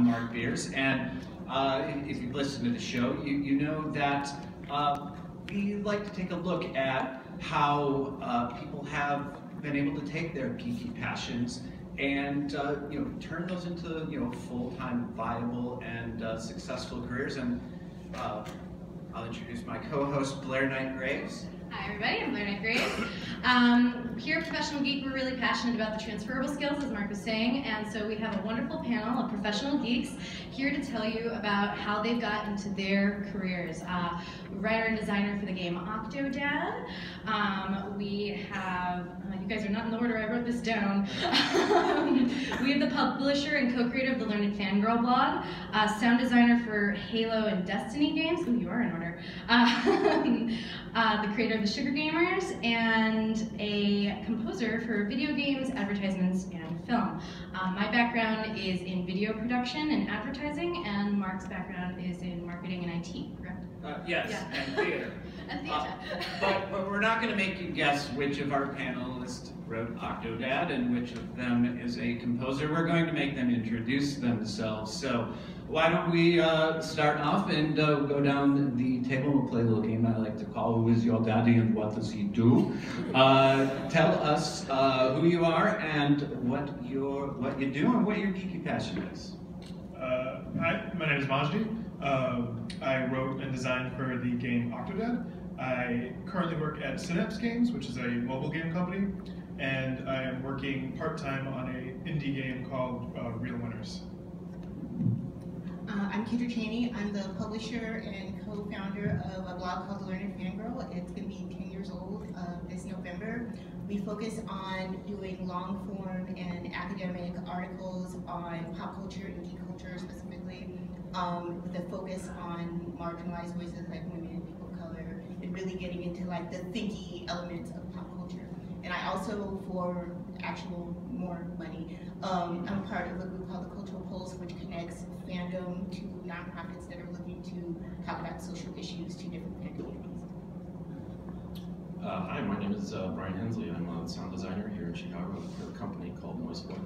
I'm Mark Beers, and if you've listened to the show, you know that we like to take a look at how people have been able to take their geeky passions and turn those into full-time, viable, and successful careers. And I'll introduce my co-host Blair Knight Graves. Hi everybody, I'm Blair Knight Graves. Here at Professional Geek, we're really passionate about the transferable skills, as Mark was saying, and so we have a wonderful panel of professional geeks here to tell you about how they've got into their careers. Writer and designer for the game Octodad. We have, you guys are not in the order, I wrote this down. We have the publisher and co-creator of the Learned Fangirl blog, sound designer for Halo and Destiny games. Ooh, you are in order. The creator of the Sugar Gamers, and a composer for video games, advertisements, and film. My background is in video production and advertising, and Mark's background is in marketing and IT, correct? Yes, yeah. And theater. And theater. But we're not going to make you guess which of our panelists wrote Octodad and which of them is a composer. We're going to make them introduce themselves. So why don't we start off and go down the table. We'll play a little game I like to call Who is Your Daddy and What Does He Do? Tell us who you are and what you do and what your geeky passion is. Hi, my name is Majdi. I wrote and designed for the game Octodad. I currently work at Synapse Games, which is a mobile game company, and I am working part-time on an indie game called Real Winners. I'm Kendra Cheney. I'm the publisher and co-founder of a blog called The Learned Fangirl. It's going to be 10 years old this November. We focus on doing long-form and academic articles on pop culture and geek culture specifically, with a focus on marginalized voices like women and people of color, and really getting into like the thinky elements of pop culture. And I also, for actual more money, I'm part of a group called the Cultural Pulse, which connects fandom to nonprofits that are looking to talk about social issues to different fan communities. Hi, my name is Brian Hensley. I'm a sound designer here in Chicago for a company called Noiseboy.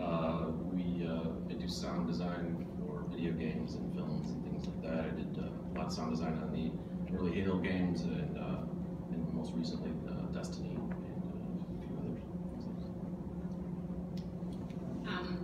I do sound design for video games and films and things like that. I did a lot of sound design on the early Halo games and most recently Destiny and a few others.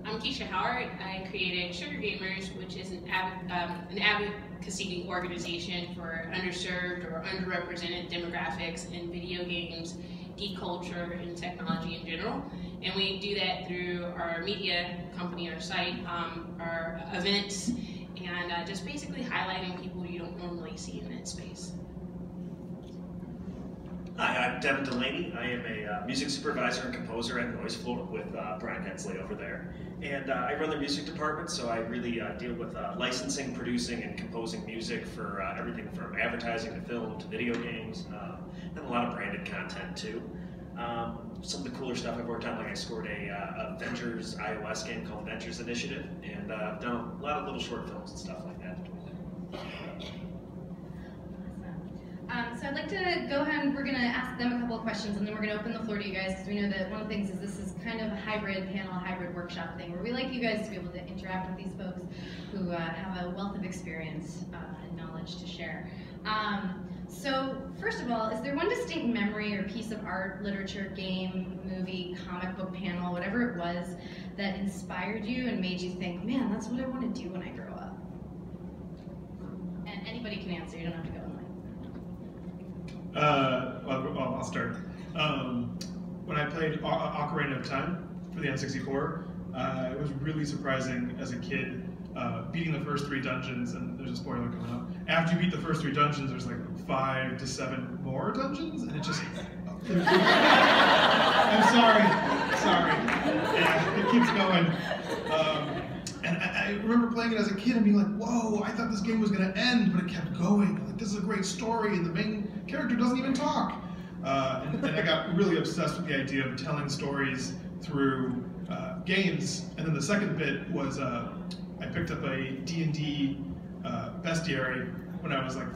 I'm Keisha Howard. I created Sugar Gamers, which is an advocacy organization for underserved or underrepresented demographics in video games, geek culture, and technology in general. And we do that through our media company, our site, our events, and just basically highlighting people you don't normally see in that space. Hi, I'm Devin Delaney. I am a music supervisor and composer at Noise Floor with Brian Hensley over there. And I run the music department, so I really deal with licensing, producing, and composing music for everything from advertising to film to video games, and a lot of branded content too. Some of the cooler stuff I've worked on, like I scored a Ventures iOS game called Ventures Initiative, and I've done a lot of little short films and stuff like that. So I'd like to go ahead and we're going to ask them a couple of questions, and then we're going to open the floor to you guys, because we know that one of the things is this is kind of a hybrid panel, hybrid workshop thing, where we like you guys to be able to interact with these folks who have a wealth of experience and knowledge to share. So first of all, is there one distinct memory or piece of art, literature, game, movie, comic book panel, whatever it was, that inspired you and made you think, man, that's what I want to do when I grow up? And anybody can answer, you don't have to go in line. Well, I'll start. When I played Ocarina of Time for the N64, it was really surprising as a kid beating the first 3 dungeons, and there's a spoiler coming up. After you beat the first 3 dungeons, there's like 5 to 7 more dungeons, and it just... I'm sorry. Yeah, it keeps going. And I remember playing it as a kid and being like, whoa, I thought this game was going to end, but it kept going. Like, this is a great story, and the main character doesn't even talk. And I got really obsessed with the idea of telling stories through games. And then the second bit was I picked up a D&D bestiary when I was like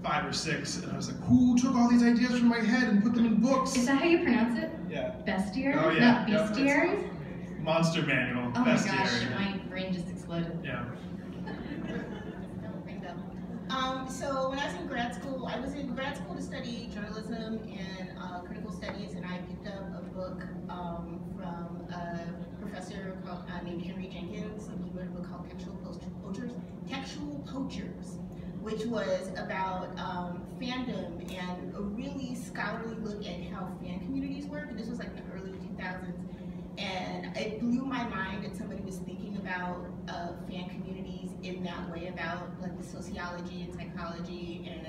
5 or 6, and I was like, who took all these ideas from my head and put them in books? Is that how you pronounce it? Yeah. Bestiary? Oh yeah. Not bestiary? Monster Manual. Oh my bestiary. gosh, my brain just exploded. Yeah. I was in grad school to study journalism and critical studies, and I picked up a book from a professor named Henry Jenkins, and he wrote a book called Textual Poachers, which was about fandom and a really scholarly look at how fan communities work. And this was like the early 2000s. And it blew my mind that somebody was thinking about fan communities in that way, about like the sociology and psychology and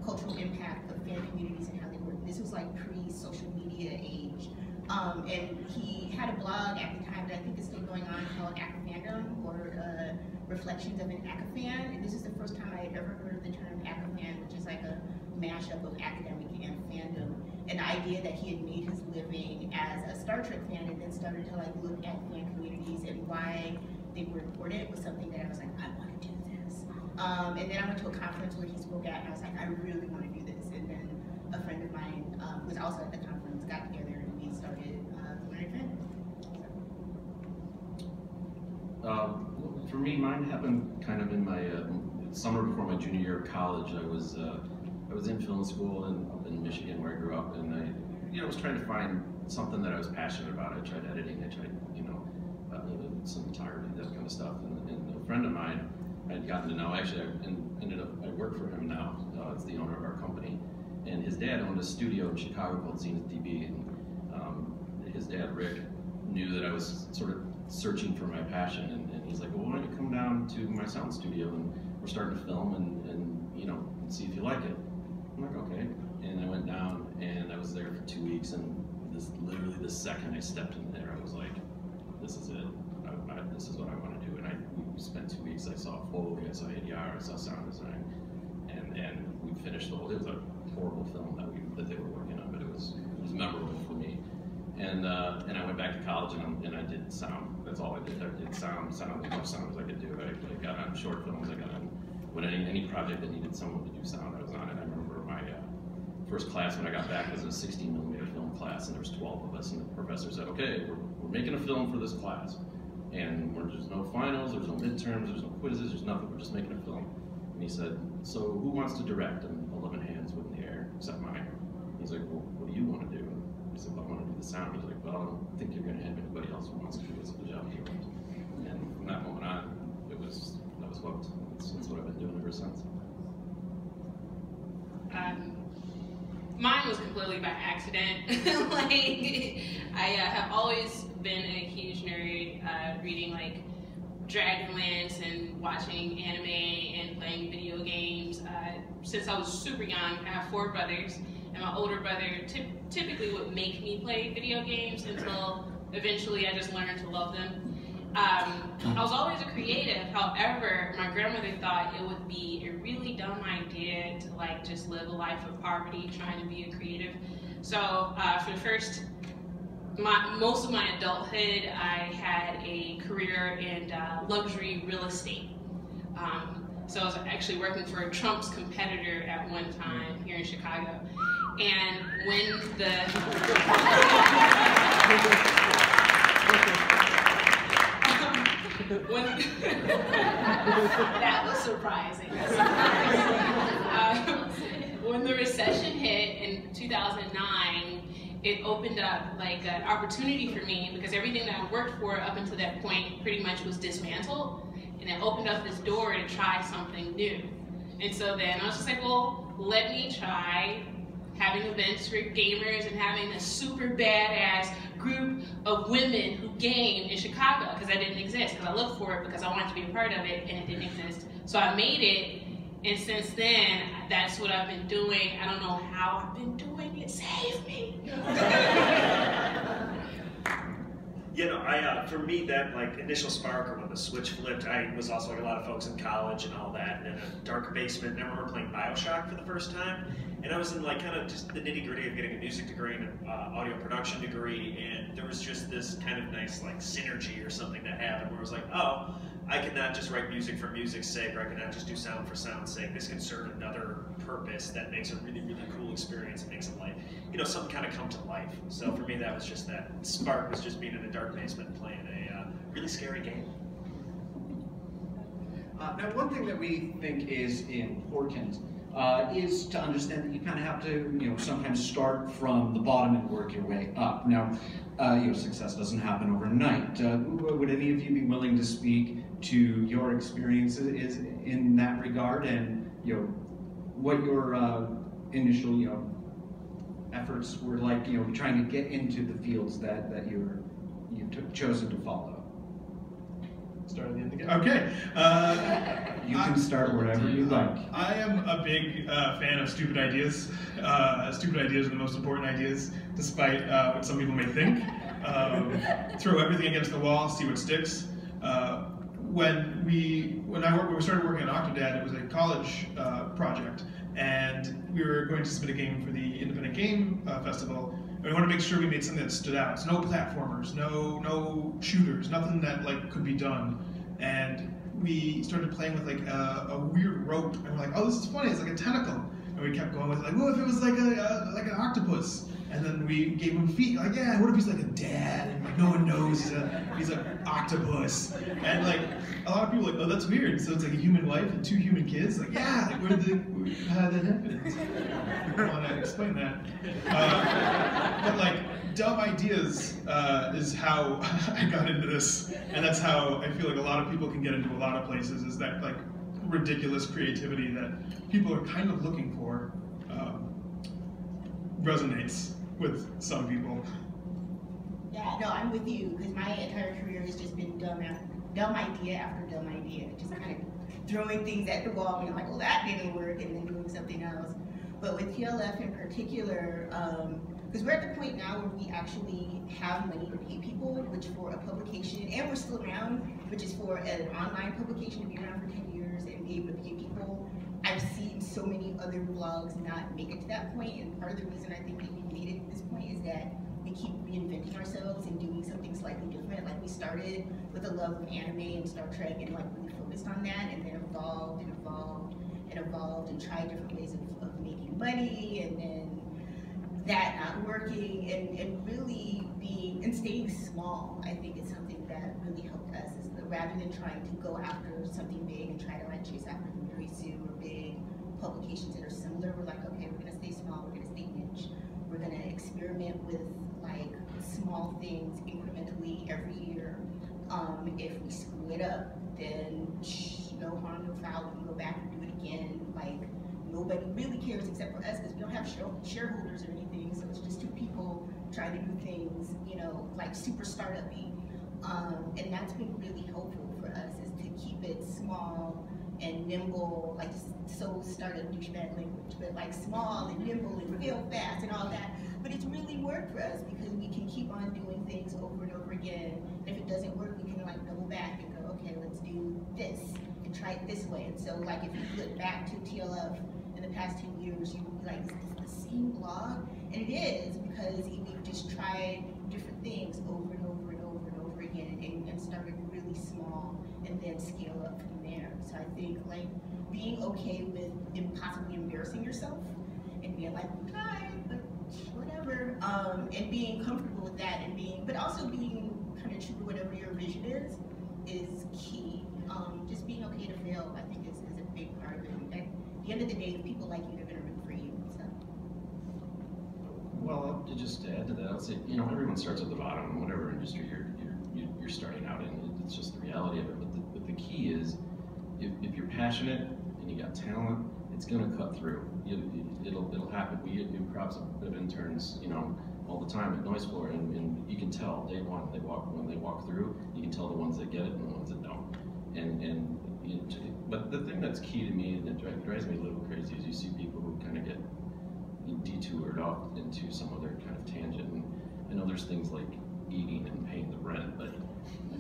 cultural impact of fan communities and how they work. This was like pre-social media age. And he had a blog at the time that I think is still going on called Acafandom, or Reflections of an Acafan. And this is the first time I had ever heard of the term Acafan, which is like a mashup of academic and fandom. And the idea that he had made his living as a Star Trek fan and then started to like look at fan communities and why they were important was something that I was like, I want to do this. And then I went to a conference where he spoke at, and I was like, I really want to do this. And then a friend of mine who was also at the conference got together and we started the Learning Fan. For me, mine happened kind of in my summer before my junior year of college. I was in film school up in Michigan, where I grew up, and I was trying to find something that I was passionate about. I tried editing, I tried cinematography, that kind of stuff. And a friend of mine I'd gotten to know, actually I work for him now. It's the owner of our company, and his dad owned a studio in Chicago called Zenith DB, and his dad Rick knew that I was sort of searching for my passion, and he's like, well, why don't you come down to my sound studio, and we're starting to film, and see if you like it. I'm like, okay. And I went down, and I was there for 2 weeks, and literally the second I stepped in there, I was like, this is it. This is what I want to do. And we spent 2 weeks. I saw Foley, I saw ADR, I saw sound design, and we finished the whole. It was a horrible film that they were working on, but it was memorable for me. And I went back to college, and I did sound. That's all I did. I did sound as much sound as I could do. I got on short films. I got on any project that needed someone to do sound. I was on it. I remember my first class when I got back was a 16mm film class, and there was 12 of us, and the professor said, okay, we're making a film for this class, and there's no finals, there's no midterms, there's no quizzes, there's nothing, we're just making a film. And he said, so who wants to direct? And 11 hands went in the air, except mine. He's like, well, what do you want to do? And I said, well, I want to do the sound. He's like, well, I don't think you're going to have anybody else who wants to do this job. And from that moment on, I was hooked. That's what I've been doing ever since. Mine was completely by accident. I have always been a huge nerd, reading like Dragonlance and watching anime and playing video games. Since I was super young, I have 4 brothers, and my older brother typically would make me play video games until eventually I just learned to love them. I was always a creative, however, my grandmother thought it would be a really dumb idea to like just live a life of poverty trying to be a creative. So for the most of my adulthood, I had a career in luxury real estate. So I was actually working for Trump's competitor at one time here in Chicago. And when that was surprising. When the recession hit in 2009, it opened up like an opportunity for me, because everything that I worked for up until that point pretty much was dismantled, and it opened up this door to try something new. And so then I was just like, well, let me try having events for gamers and having a super badass group of women who game in Chicago, because that didn't exist, because I looked for it because I wanted to be a part of it, and it didn't exist. So I made it, and since then, that's what I've been doing. I don't know how I've been doing it. Save me! For me, that like initial spark, or when the switch flipped, I was also like a lot of folks in college and all that, and in a dark basement. And I remember playing BioShock for the first time, and I was in like kind of just the nitty gritty of getting a music degree and an audio production degree, and there was just this kind of nice like synergy or something that happened where it was like, oh, I can not just write music for music's sake, or I can not just do sound for sound's sake. This can serve another purpose that makes a really, really cool experience and makes it like, something kind of come to life. So for me, that was just that spark, was just being in a dark basement playing a really scary game. Now, one thing that we think is important is to understand that you kind of have to, sometimes start from the bottom and work your way up. Now, success doesn't happen overnight. Would any of you be willing to speak to your experiences in that regard, and what your initial efforts were like, trying to get into the fields that you've chosen to follow? Start at the end again. Okay. You can start wherever you like. I am a big fan of stupid ideas. Stupid ideas are the most important ideas, despite what some people may think. Throw everything against the wall, see what sticks. When we started working on Octodad, it was a college project, and we were going to submit a game for the Independent Game Festival. We wanted to make sure we made something that stood out. So no platformers, no shooters, nothing that could be done. And we started playing with a weird rope, and we're like, oh, this is funny. It's like a tentacle. And we kept going with well, if it was like an octopus. And then we gave him feet. Like, yeah, what if he's like a dad? And no one knows he's an octopus. And a lot of people are like, oh, that's weird. So it's like a human life and 2 human kids. Like, yeah, how did that happen? I want to explain that. But dumb ideas is how I got into this, and that's how I feel like a lot of people can get into a lot of places. Is that ridiculous creativity that people are kind of looking for resonates with some people. Yeah, no, I'm with you, because my entire career has just been dumb idea after dumb idea, just kind of throwing things at the wall and like, well, that didn't work, and then doing something else. But with TLF in particular, because we're at the point now where we actually have money to pay people, which for a publication, and we're still around, which is for an online publication to be around for 10 years and be able to pay people. I've seen so many other blogs not make it to that point, and part of the reason I think we made it to this point is that we keep reinventing ourselves and doing something slightly different. Like, we started with a love of anime and Star Trek and really focused on that, and then evolved and evolved and evolved and tried different ways of making money, and then that not working, and really staying small. I think is something that really helped us, is rather than trying to go after something big and try to chase after Sue or big publications that are similar. We're like, okay, we're gonna stay small, we're gonna stay niche, we're gonna experiment with small things incrementally every year. If we screw it up, then no harm, no foul, we can go back and do it again. Nobody really cares except for us, because we don't have shareholders or anything, so it's just 2 people trying to do things, super startup-y. And that's been really helpful for us, is to keep it small and nimble, so startup douchebag language, but small and nimble and fail fast and all that. But it's really worked for us, because we can keep on doing things over and over again. And if it doesn't work, we can double back and go, okay, let's do this and try it this way. And so if you look back to TLF in the past 10 years, you would be like, is this the same blog? And it is, because we've just tried different things over and over and over and over again, and started really small and then scale up from there. So I think being okay with possibly embarrassing yourself and being like, we tried, but whatever, and being comfortable with that, and but also being kind of true to whatever your vision is key. Just being okay to fail, I think, is a big part of it. At the end of the day, the people like you, they're going to root for you. So. Well, just to add to that, I'll say, everyone starts at the bottom in whatever industry you're starting out in. It's just the reality of it. But the key is, if you're passionate and you got talent, it's going to cut through. It'll happen. We get crops of interns, all the time at Noise Floor, and you can tell day one when they walk through, you can tell the ones that get it and the ones that don't. But the thing that's key to me, and it drives me a little crazy, is you see people who kind of get detoured off into some other kind of tangent. And I know there's things like eating and paying the rent, but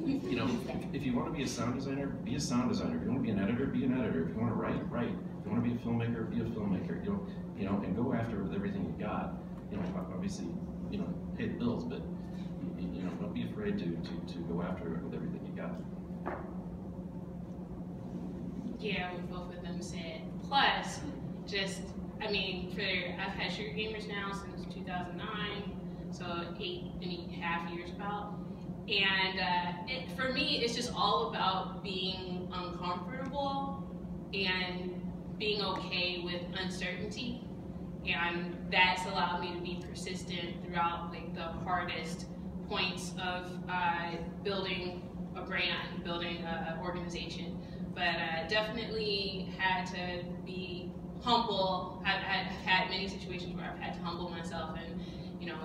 if you want to be a sound designer, be a sound designer. If you want to be an editor, be an editor. If you want to write, write. If you want to be a filmmaker, be a filmmaker. And go after with everything you got. Obviously, pay the bills, but don't be afraid to go after it with everything you got. Yeah, what both of them said. Plus, I've had Sugar Gamers now since 2009, so 8.5 years about. And for me, it's just all about being uncomfortable and being okay with uncertainty, and that's allowed me to be persistent throughout like the hardest points of building a brand, building an organization. But definitely had to be humble. I've had many situations where I've had to humble myself, and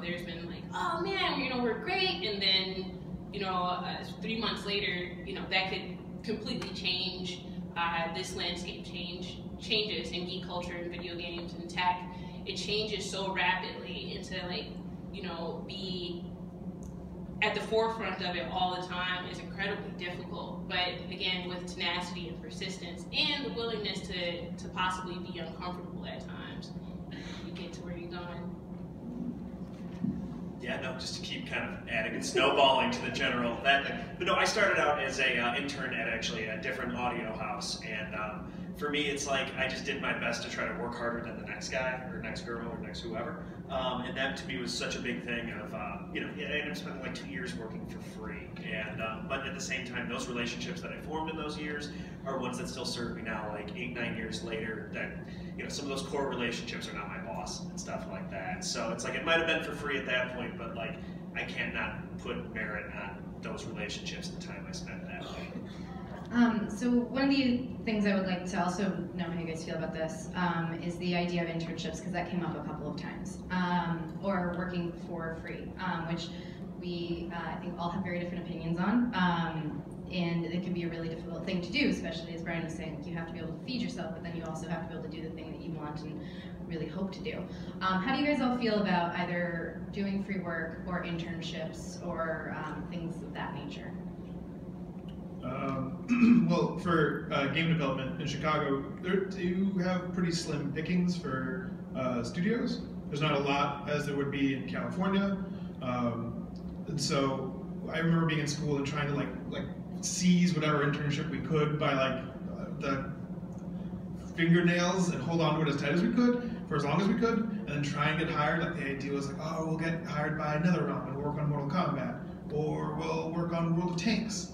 there's been like, oh man, we're great, and then 3 months later, that could completely change. This landscape changes in geek culture and video games and tech. It changes so rapidly, and to be at the forefront of it all the time is incredibly difficult. But again, with tenacity and persistence and the willingness to possibly be uncomfortable at times, you get to where you're going. Yeah, no, just to keep kind of adding and snowballing to the general that thing. But no, I started out as a intern at actually a different audio house, and for me, it's like I just did my best to try to work harder than the next guy or next girl or next whoever, and that to me was such a big thing of I ended up spending like 2 years working for free, and but at the same time, those relationships that I formed in those years are ones that still serve me now, like 8-9 years later. That some of those core relationships are not my boss and stuff like that. So it's like it might have been for free at that point, but like I can't not put merit on those relationships and the time I spent that way. So one of the things I would like to also know how you guys feel about this is the idea of internships, because that came up a couple of times, or working for free, which we I think all have very different opinions on, and it can be a really difficult thing to do, especially as Brian was saying, you have to be able to feed yourself, but then you also have to be able to do the thing that you want and really hope to do. How do you guys all feel about either doing free work or internships or things of that nature? Well, for game development in Chicago, they do have pretty slim pickings for studios. There's not a lot as there would be in California, and so I remember being in school and trying to like seize whatever internship we could by the fingernails and hold on to it as tight as we could for as long as we could, and then try and get hired. Like the idea was like, oh, we'll get hired by NetherRealm and work on Mortal Kombat, or we'll work on World of Tanks.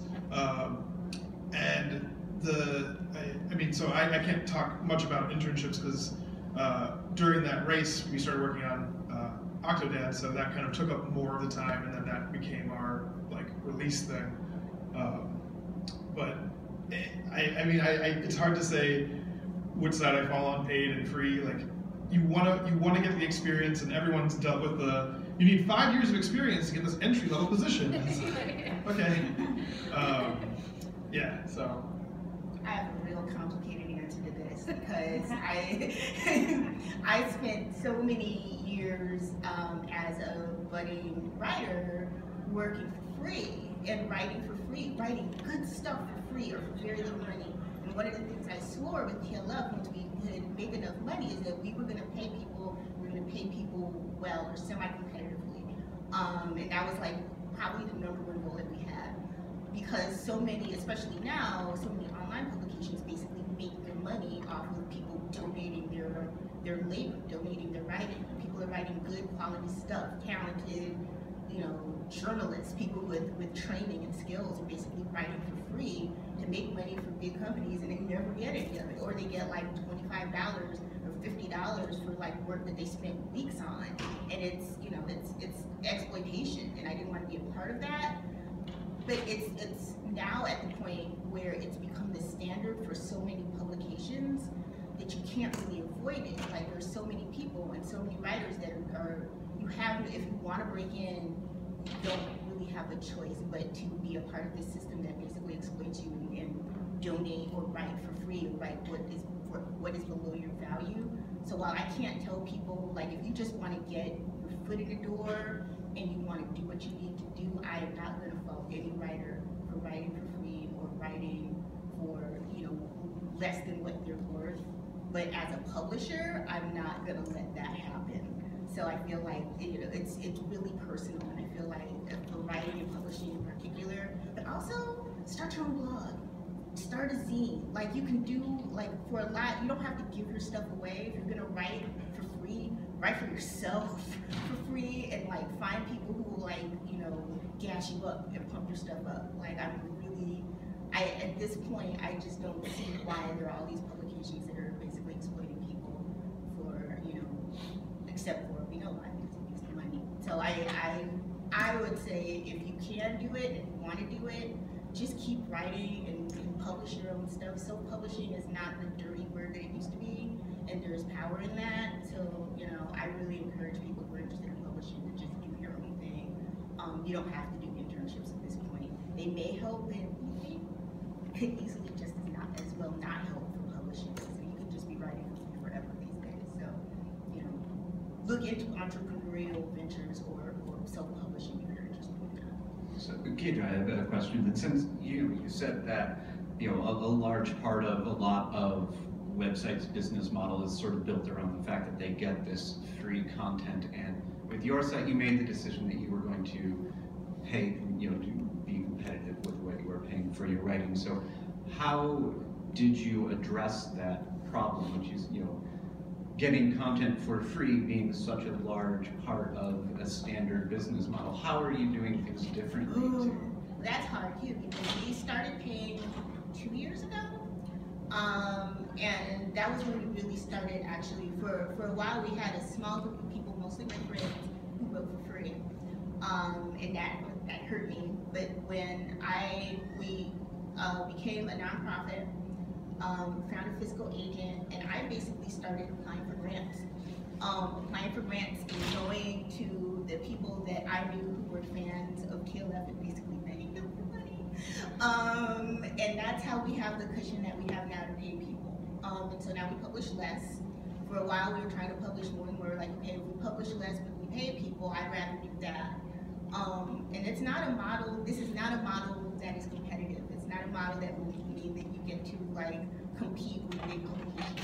So I can't talk much about internships because during that race we started working on Octodad, so that kind of took up more of the time, and then that became our release thing. But it's hard to say which side I fall on, paid and free. Like you want to get the experience, and everyone's dealt with you need 5 years of experience to get this entry level position. Okay. Yeah, so. I have a real complicated answer to this because I spent so many years as a budding writer working for free and writing for free, writing good stuff for free or for very little money. And one of the things I swore with TLF once we could make enough money is that we were going to pay people, well or semi-competitively. And that was probably the #1 goal that we had. Because so many, especially now, so many online publications basically make their money off of people donating their labor, donating their writing. People are writing good quality stuff, talented, journalists, people with training and skills are basically writing for free to make money for big companies, and they never get any of it, or they get like $25 or $50 for work that they spent weeks on, and it's exploitation, and I didn't want to be a part of that. But it's now at the point where it's become the standard for so many publications that you can't really avoid it. There's so many people and so many writers that if you want to break in, you don't really have a choice but to be a part of this system that basically exploits you and donate or write for free or write what is below your value. So while I can't tell people, if you just want to get your foot in the door and you want to do what you need to do, I am not going to fault any writer for writing for free or writing for less than what they're worth. But as a publisher, I'm not going to let that happen. So I feel like it's really personal, and I feel like for writing and publishing in particular, but also start your own blog, start a zine. You can do for a lot. You don't have to give your stuff away. If you're going to write for free, write for yourself for free, and find people who will gas you up and pump your stuff up. At this point, I just don't see why there are all these publications that are basically so I would say if you can do it and you want to do it, just keep writing and publish your own stuff. Self-publishing is not the dirty word that it used to be, and there's power in that. So, you know, I really encourage people who are interested in publishing to just do your own thing. You don't have to do internships at this point. They may help, and could easily just as well not help for publishing. So you could just be writing forever these days. So, you know, look into entrepreneurial ventures or self-publishing if you're interested in that. So, Kedra, I have a question. And since you said that, you know, a large part of a lot of websites' business model is sort of built around the fact that they get this free content, and with your site, you made the decision that you were going to pay, you know, to be competitive with what you were paying for your writing. So, how did you address that problem, which is, you know, getting content for free being such a large part of a standard business model? How are you doing things differently? Ooh, that's hard too, because we started paying 2 years ago. And that was when we really started actually. For a while we had a small group of people, mostly my friends, who wrote for free. And that hurt me. But when we became a nonprofit, found a fiscal agent, and I basically started applying for grants. Applying for grants and going to the people that I knew who were fans of TLF and basically begging them for money. And that's how we have the cushion that we have now to pay people. And so now we publish less. For a while we were trying to publish more, and we were like, okay, if we publish less but we pay people, I'd rather do that. And it's not a model, this is not a model that is competitive. It's not a model that will mean that you get to like compete with big publications.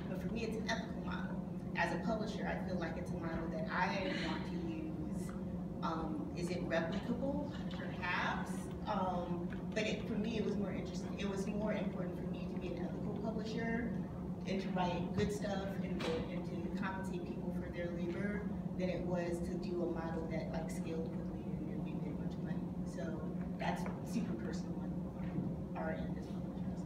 But for me, it's an ethical model. As a publisher, I feel like it's a model that I want to use. Is it replicable? Perhaps. But for me, it was more interesting. It was more important for me to be an ethical publisher and to write good stuff and to compensate people for their labor than it was to do a model that like scaled quickly and we made a bunch of money. So that's super personal on our end as publishers.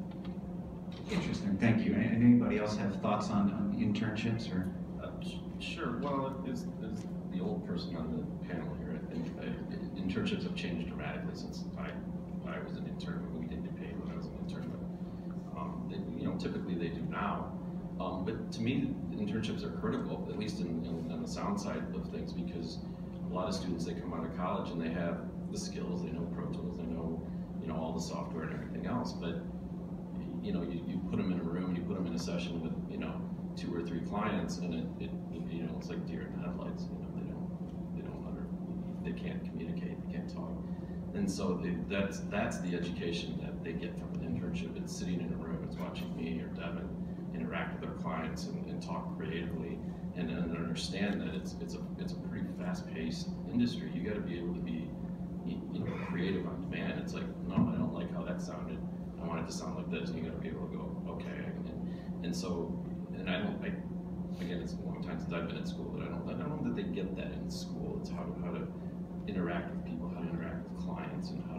Interesting, thank you. Anybody else have thoughts on internships or? Sure. Well, as the old person on the panel here, I think internships have changed dramatically since I was an intern. We didn't get paid when I was an intern, but you know, typically they do now. But to me, internships are critical, at least on the sound side of things, because a lot of students, they come out of college and they have the skills, they know Pro Tools, they know, you know, all the software and everything else, but you know, you put them in a room, you put them in a session with, you know, 2 or 3 clients, and it you know, it's like deer in the headlights. You know, they can't communicate, they can't talk, and so that's the education that they get from an internship. It's sitting in a room, it's watching me or Devin interact with their clients and talk creatively, and understand that it's a pretty fast-paced industry. You got to be able to be, you know, creative on demand. It's like, no, I don't like how that sounded. I want it to sound like this, and you got to be able to go, okay. And so, and again, it's a long time since I've been in school, but I don't know that they get that in school. It's how to interact with people, how to interact with clients, and how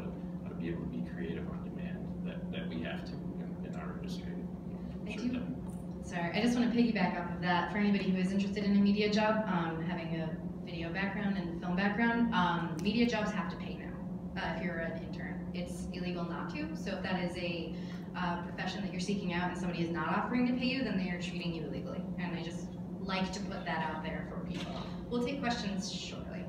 to be able to be creative on demand that we have to in our industry. Sorry, I just want to piggyback off of that. For anybody who is interested in a media job, having a video background and film background, media jobs have to pay now if you're an intern. It's illegal not to, so if that is a profession that you're seeking out and somebody is not offering to pay you, then they are treating you illegally. And I just like to put that out there for people. We'll take questions shortly.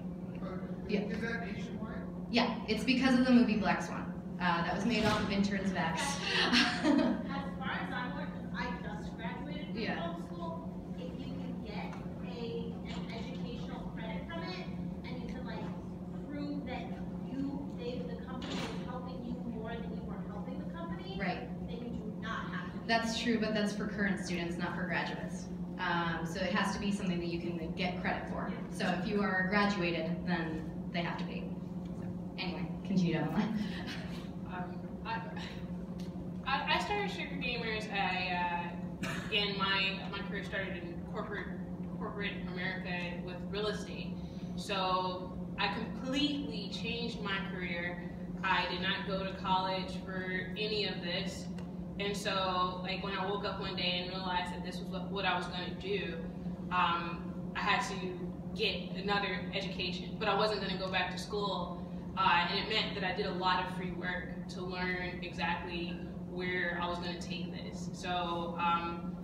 Yeah. Is that nationwide? Yeah, it's because of the movie Black Swan. That was made off of interns' backs. As far as I'm aware, I just graduated from Yeah. film school. If you can get an educational credit from it, and you can like prove that the company is helping you more than you are helping the company, Right. then you do not have to. That's true, but that's for current students, not for graduates. So it has to be something that you can get credit for. So if you are graduated, then they have to pay. So anyway, continue down the line. I started Sugar Gamers. Again, my career started in corporate America with real estate. So I completely changed my career. I did not go to college for any of this. And so, like, when I woke up one day and realized that this was what I was going to do, I had to get another education, but I wasn't going to go back to school, and it meant that I did a lot of free work to learn exactly where I was going to take this. So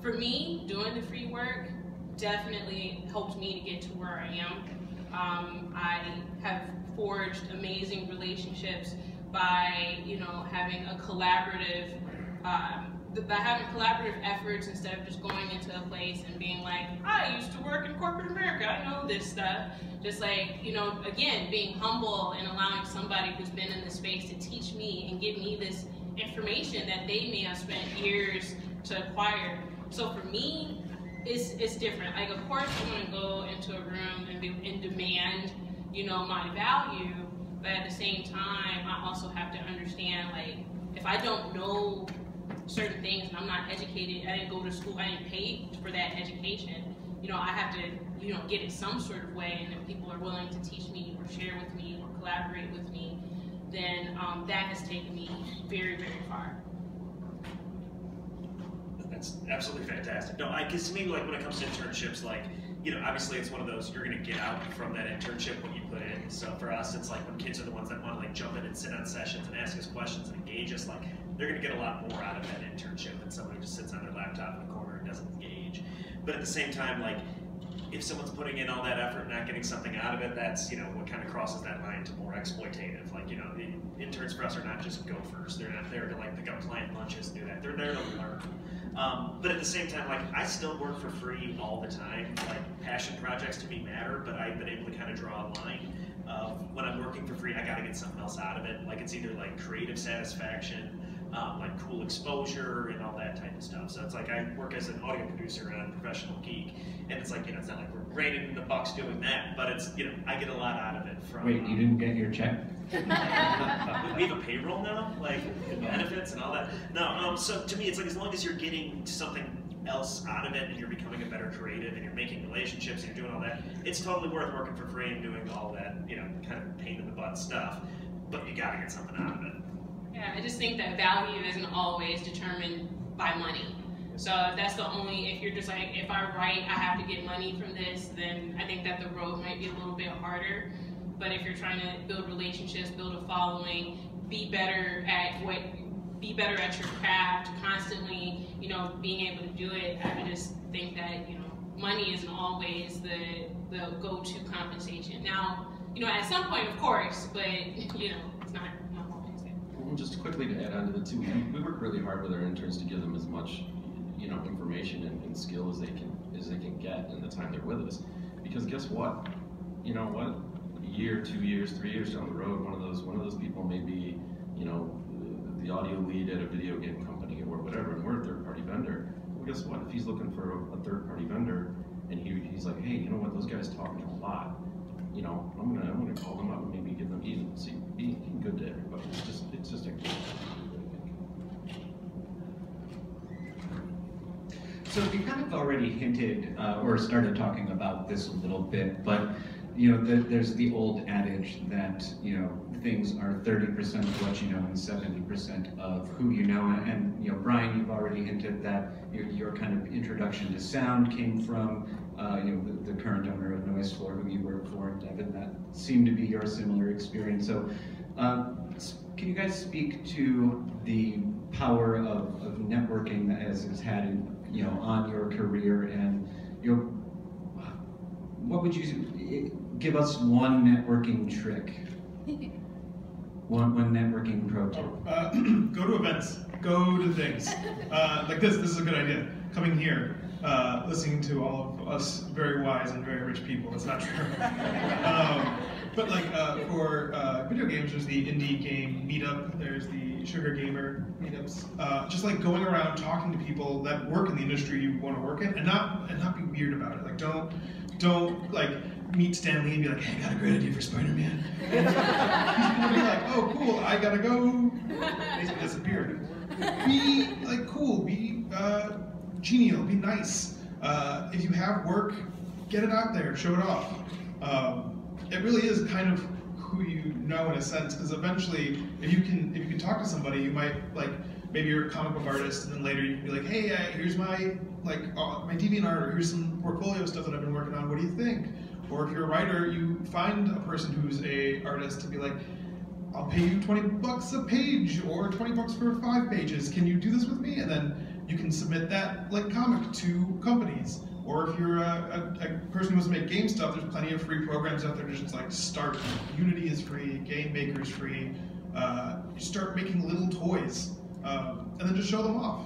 for me, doing the free work definitely helped me to get to where I am. I have forged amazing relationships by, you know, having a collaborative, by having collaborative efforts instead of just going into a place and being like, I used to work in corporate America, I know this stuff. Just like, you know, again, being humble and allowing somebody who's been in the space to teach me and give me this information that they may have spent years to acquire. So for me, it's different. Like, of course, I'm going to go into a room and demand, you know, my value, but at the same time, I also have to understand, like, if I don't know certain things and I'm not educated, I didn't go to school, I didn't pay for that education, you know, I have to, you know, get it some sort of way, and if people are willing to teach me or share with me or collaborate with me, then that has taken me very, very far. That's absolutely fantastic. No, I guess to me, like, when it comes to internships, like, you know, obviously it's one of those you're going to get out from that internship what you put in. So for us, it's like when kids are the ones that want to, like, jump in and sit on sessions and ask us questions and engage us, like, they're going to get a lot more out of that internship than someone who just sits on their laptop in the corner and doesn't engage. But at the same time, like, if someone's putting in all that effort and not getting something out of it, that's, you know, what kind of crosses that line to more exploitative. Like, you know, the interns for us are not just gophers. They're not there to, like, pick up client lunches and do that. They're there to learn. But at the same time, like, I still work for free all the time. Like, passion projects to me matter, but I've been able to kind of draw a line of when I'm working for free, I gotta get something else out of it. Like, it's either like creative satisfaction, like cool exposure and all that type of stuff. So it's like I work as an audio producer on Professional Geek, and it's like, you know, it's not like we're raining in the bucks doing that, but it's, you know, I get a lot out of it from. Wait, you didn't get your check? We have a payroll now, like benefits and all that. No, so to me, it's like as long as you're getting something else out of it and you're becoming a better creative and you're making relationships and you're doing all that, it's totally worth working for free and doing all that, you know, kind of pain in the butt stuff. But you gotta get something out of it. Yeah, I just think that value isn't always determined by money. So if that's the only, if you're just like, if I write, I have to get money from this, then I think that the road might be a little bit harder. But if you're trying to build relationships, build a following, be better at your craft, constantly, you know, being able to do it, I just think that, you know, money isn't always the go-to compensation. Now, you know, at some point, of course, but, you know, it's not always there. Well, just quickly to add on to the two, we work really hard with our interns to give them as much, you know, information and skill as they can get in the time they're with us. Because guess what? You know what? A year, 2 years, 3 years down the road, one of those people may be, you know, the audio lead at a video game company or whatever, and we're a third-party vendor. Well, guess what? If he's looking for a third-party vendor, and he's like, hey, you know what? Those guys talk to me a lot. You know, I'm gonna call them up and maybe give them being good to everybody. It's just a. So we kind of already hinted or started talking about this a little bit, but you know, there's the old adage that, you know, things are 30% of what you know and 70% of who you know. And you know, Brian, you've already hinted that your kind of introduction to sound came from you know, the current owner of Noise Floor, who you work for, and Devin. That seemed to be your similar experience. So can you guys speak to the power of networking that has had in, you know, on your career, and you know, what would you give us one networking trick? One networking pro tip. Go to events. Go to things. Like this is a good idea. Coming here, listening to all of us very wise and very rich people. It's not true. But like for video games, there's the indie game meetup. There's the Sugar Gamer meetups. Just like going around talking to people that work in the industry you want to work in, and not be weird about it. Like don't like meet Stan Lee and be like, hey, I got a great idea for Spider-Man. He's gonna be like, oh cool, I gotta go. Basically disappeared. Be like cool. Be genial. Be nice. If you have work, get it out there. Show it off. It really is kind of who you know in a sense, because eventually, if you can talk to somebody, you might like, maybe you're a comic book artist, and then later you can be like, hey, here's my my DeviantArt, or here's some portfolio stuff that I've been working on. What do you think? Or if you're a writer, you find a person who's a artist to be like, I'll pay you $20 a page or $20 for 5 pages. Can you do this with me? And then you can submit that like comic to companies. Or if you're a person who wants to make game stuff, there's plenty of free programs out there to just like start. Unity is free, Game Maker's free. You start making little toys and then just show them off.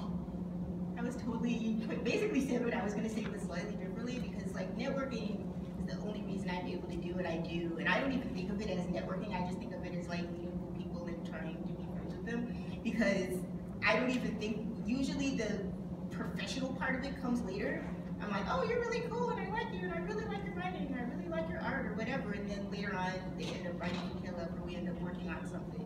I was totally, basically said what I was going to say, but slightly differently, because like networking is the only reason I'm able to do what I do. And I don't even think of it as networking, I just think of it as like meeting cool people and trying to be friends with them. Because I don't even think, usually the professional part of it comes later. I'm like, oh, you're really cool, and I like you, and I really like your writing, and I really like your art, or whatever. And then later on, they end up writing a kill up, or we end up working on something.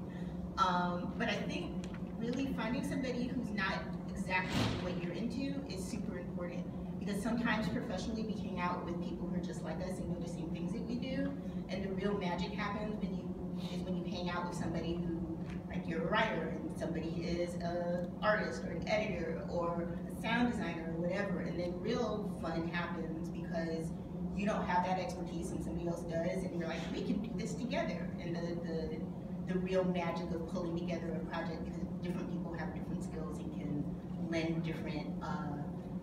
But I think really finding somebody who's not exactly what you're into is super important. Because sometimes professionally we hang out with people who are just like us and know the same things that we do. And the real magic happens when you hang out with somebody who, like you're a writer, and somebody is an artist or an editor or a sound designer or whatever. And then real fun happens because you don't have that expertise and somebody else does, and you're like, we can do this together. And the real magic of pulling together a project, because different people have different skills and can lend different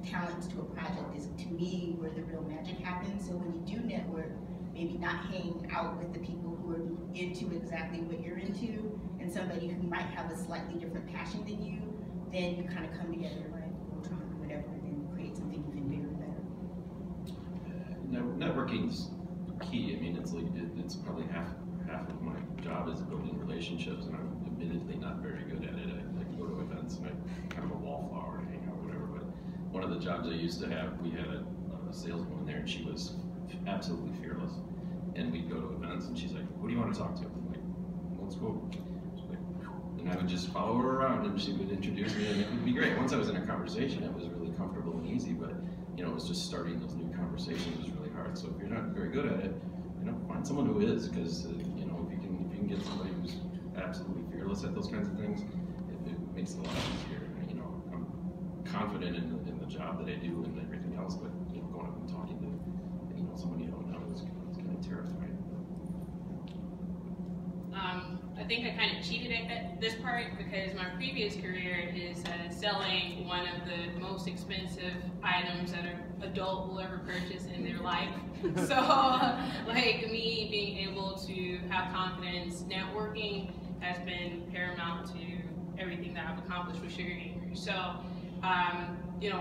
talents to a project, is to me where the real magic happens. So when you do network, maybe not hang out with the people who are into exactly what you're into, and somebody who might have a slightly different passion than you, then you kind of come together like Voltron or whatever, and then create something even bigger and better. Networking's key. I mean, it's probably half of my job is building relationships, and I'm admittedly not very good at it. I go to events and I'm kind of a wallflower and hang out, whatever. But one of the jobs I used to have, we had a saleswoman there, and she was absolutely fearless. And we'd go to events, and she's like, "Who do you want to talk to?" I'm like, "Let's go." And I would just follow her around, and she would introduce me, and it would be great. Once I was in a conversation, it was really comfortable and easy. But it was just starting those new conversations was really hard. So if you're not very good at it, find someone who is, because if you can get somebody who's absolutely fearless at those kinds of things, it makes it a lot easier. I'm confident in the job that I do and everything else, but going up and talking to someone you don't know is kind of terrifying. I think I kind of cheated at this part because my previous career is selling one of the most expensive items that an adult will ever purchase in their life. So, like me being able to have confidence, networking has been paramount to everything that I've accomplished with Sugar Gamers. So,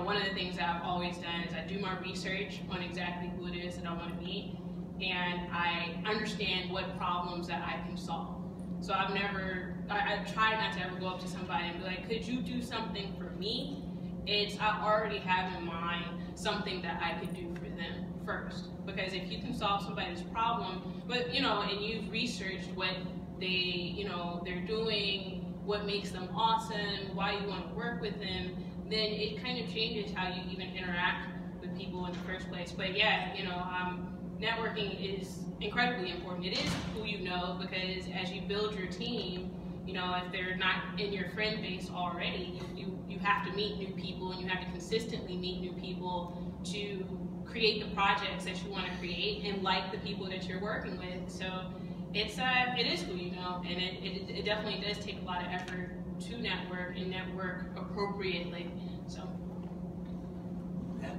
one of the things that I've always done is I do my research on exactly who it is that I want to meet, and I understand what problems that I can solve. So I try not to ever go up to somebody and be like, could you do something for me? I already have in mind something that I could do for them first. Because if you can solve somebody's problem, and you've researched what they're doing, what makes them awesome, why you want to work with them, then it kind of changes how you even interact with people in the first place. But yeah, networking is incredibly important. It is who you know, because as you build your team, if they're not in your friend base already, you have to meet new people, and you have to consistently meet new people to create the projects that you want to create and like the people that you're working with. So it is who you know, and it definitely does take a lot of effort to network and network appropriately. So.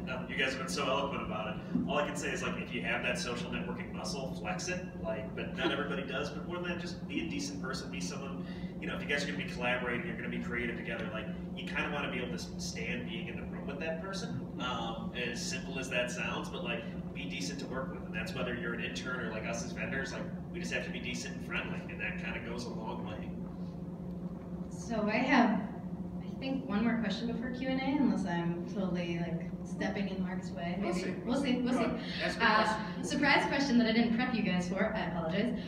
No, you guys have been so eloquent about it. All I can say is, if you have that social networking muscle, flex it. But not everybody does. But more than that, just be a decent person. Be someone, if you guys are going to be collaborating, you're going to be creative together, you kind of want to be able to stand being in the room with that person. As simple as that sounds, but be decent to work with. And that's whether you're an intern or us as vendors, we just have to be decent and friendly. And that kind of goes a long way. So I have, I think, one more question before Q&A, unless I'm totally stepping in Mark's way. Maybe. We'll see. Surprise question that I didn't prep you guys for. I apologize.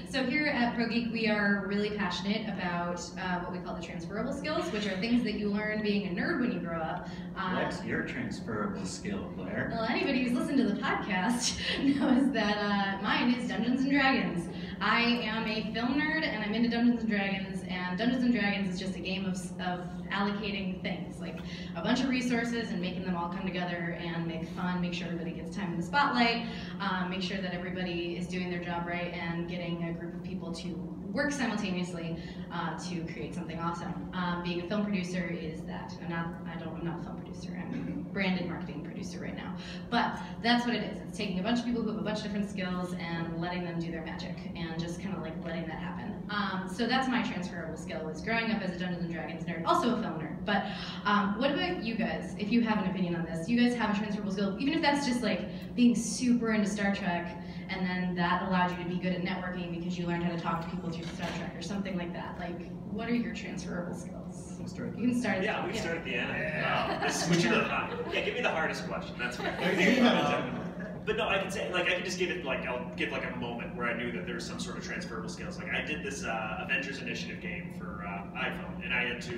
So here at ProGeek, we are really passionate about what we call the transferable skills, which are things that you learn being a nerd when you grow up. What's your transferable skill, Blair? Well, anybody who's listened to the podcast knows that mine is Dungeons and Dragons. I am a film nerd, and I'm into Dungeons & Dragons, and Dungeons & Dragons is just a game of allocating things, like a bunch of resources and making them all come together and make fun, make sure everybody gets time in the spotlight, make sure that everybody is doing their job right, and getting a group of people to work simultaneously to create something awesome. Being a film producer is that. I'm not a film producer, I'm a branded marketing producer right now. But that's what it is. It's taking a bunch of people who have a bunch of different skills and letting them do their magic, and just kind of like letting that happen. So that's my transferable skill, is growing up as a Dungeons & Dragons nerd, also a film nerd. But what about you guys, if you have an opinion on this? Do you guys have a transferable skill, even if that's just like being super into Star Trek, and then that allowed you to be good at networking because you learned how to talk to people through Star Trek or something like that? Like, what are your transferable skills? You can start. Yeah, we can start at the end. Yeah. This is give me the hardest question. That's fair. But no, I can say, like, I can just give it, like, I'll give, like, a moment where I knew that there was some sort of transferable skills. Like, I did this Avengers Initiative game for iPhone, and I had to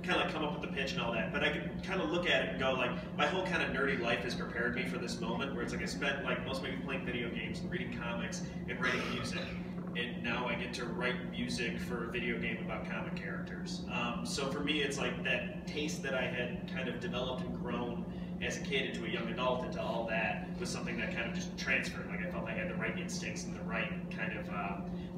kind of, like, come up with the pitch and all that. But I could kind of look at it and go, like, my whole kind of nerdy life has prepared me for this moment where it's like I spent, like, most of my life playing video games and reading comics and writing music. And now I get to write music for a video game about comic characters. So for me, it's like that taste that I had kind of developed and grown as a kid into a young adult into all that was something that kind of just transferred. Like, I felt I had the right instincts and the right kind of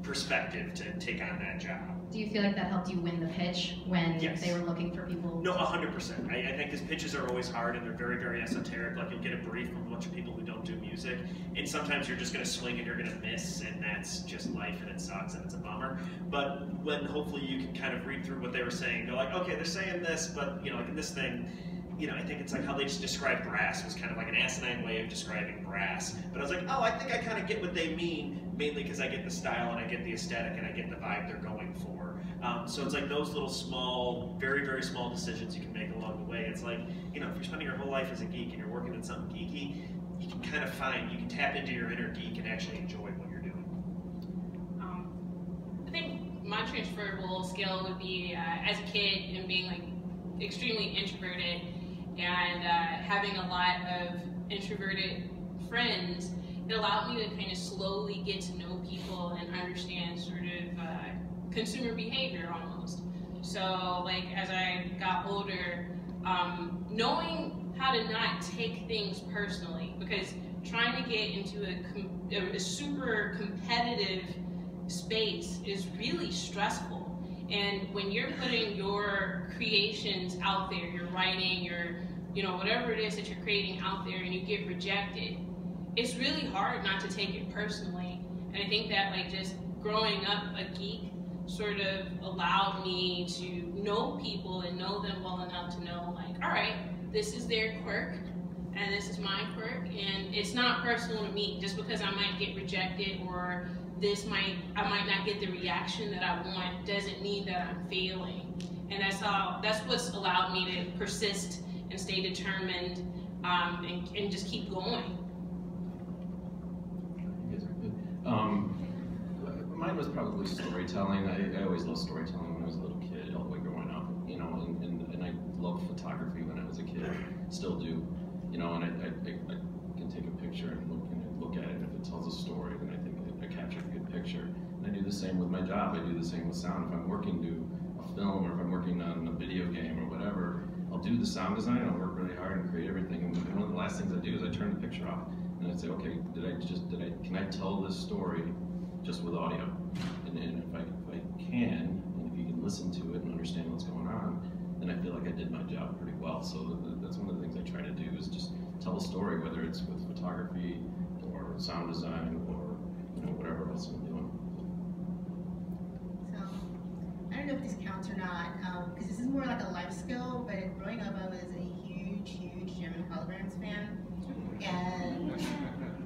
perspective to take on that job. Do you feel like that helped you win the pitch when they were looking for people? No, 100%. I think his pitches are always hard, and they're very, very esoteric. Like, you'll get a brief from a bunch of people who don't do music, and sometimes you're just going to swing and you're going to miss, and that's just life, and it sucks, and it's a bummer. But when hopefully you can kind of read through what they were saying, go like, okay, they're saying this, but, you know, like in this thing, you know, I think it's like how they just described brass was kind of like an asinine way of describing brass. But I was like, oh, I think I kind of get what they mean, mainly because I get the style and I get the aesthetic and I get the vibe they're going for. So it's like those little small, very, very small decisions you can make along the way. It's like, you know, if you're spending your whole life as a geek and you're working in something geeky, you can kind of find, you can tap into your inner geek and actually enjoy what you're doing. I think my transferable skill would be as a kid and being like extremely introverted and having a lot of introverted friends, it allowed me to kind of slowly get to know people and understand sort of consumer behavior almost. So like as I got older, knowing how to not take things personally, because trying to get into a super competitive space is really stressful. And when you're putting your creations out there, your writing, your, you know, whatever it is that you're creating out there and you get rejected, it's really hard not to take it personally. And I think that like just growing up a geek sort of allowed me to know people and know them well enough to know like, all right, this is their quirk and this is my quirk, and it's not personal to me. Just because I might get rejected or I might not get the reaction that I want doesn't mean that I'm failing. And that's what's allowed me to persist and stay determined and just keep going. You guys are good. Mine was probably storytelling. I always loved storytelling when I was a little kid, all the way growing up, you know, and I loved photography when I was a kid, still do, you know, and I can take a picture and look at it, and if it tells a story, then I think I captured a good picture. And I do the same with my job. I do the same with sound. If I'm working to a film or if I'm working on a video game or whatever, I'll do the sound design. I'll work really hard and create everything. And one of the last things I do is I turn the picture off and I say, okay, can I tell this story just with audio? And if I can, and if you can listen to it and understand what's going on, then I feel like I did my job pretty well. So that's one of the things I try to do is just tell a story, whether it's with photography or sound design or, you know, whatever else I'm doing. So, I don't know if this counts or not, because this is more like a life skill, but growing up I was a huge German Holograms fan. And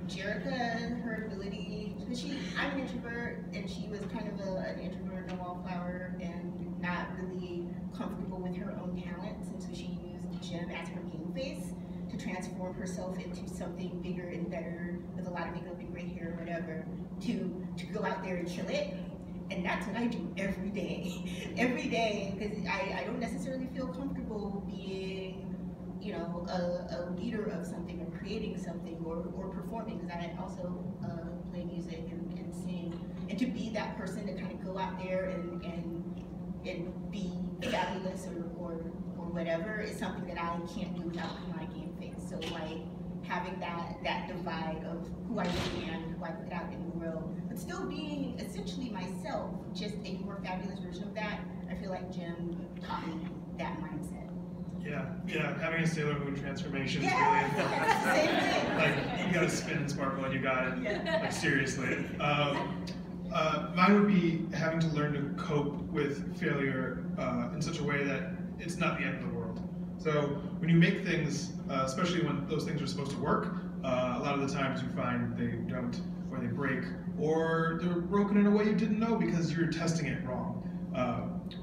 Jerica, her ability, because I'm an introvert, and she was kind of an introvert, a wallflower, and not really comfortable with her own talents, and so she used Jem as her game face to transform herself into something bigger and better with a lot of makeup and gray hair or whatever, to go out there and kill it. And that's what I do every day. Every day, because I don't necessarily feel comfortable being, you know, a leader of something, a creating something or performing, because I also play music and sing, and to be that person to kind of go out there and be fabulous or whatever is something that I can't do without my game face. So like having that divide of who I really am and who I put out in the world, but still being essentially myself, just a more fabulous version of that. I feel like Jim taught me that mindset. Yeah, having a Sailor Moon transformation is Yeah, really important. same thing. Like, you gotta spin and sparkle and you got it. Yeah. Like, seriously. Mine would be having to learn to cope with failure in such a way that it's not the end of the world. So when you make things, especially when those things are supposed to work, a lot of the times you find they don't, or they break, or they're broken in a way you didn't know because you're testing it wrong.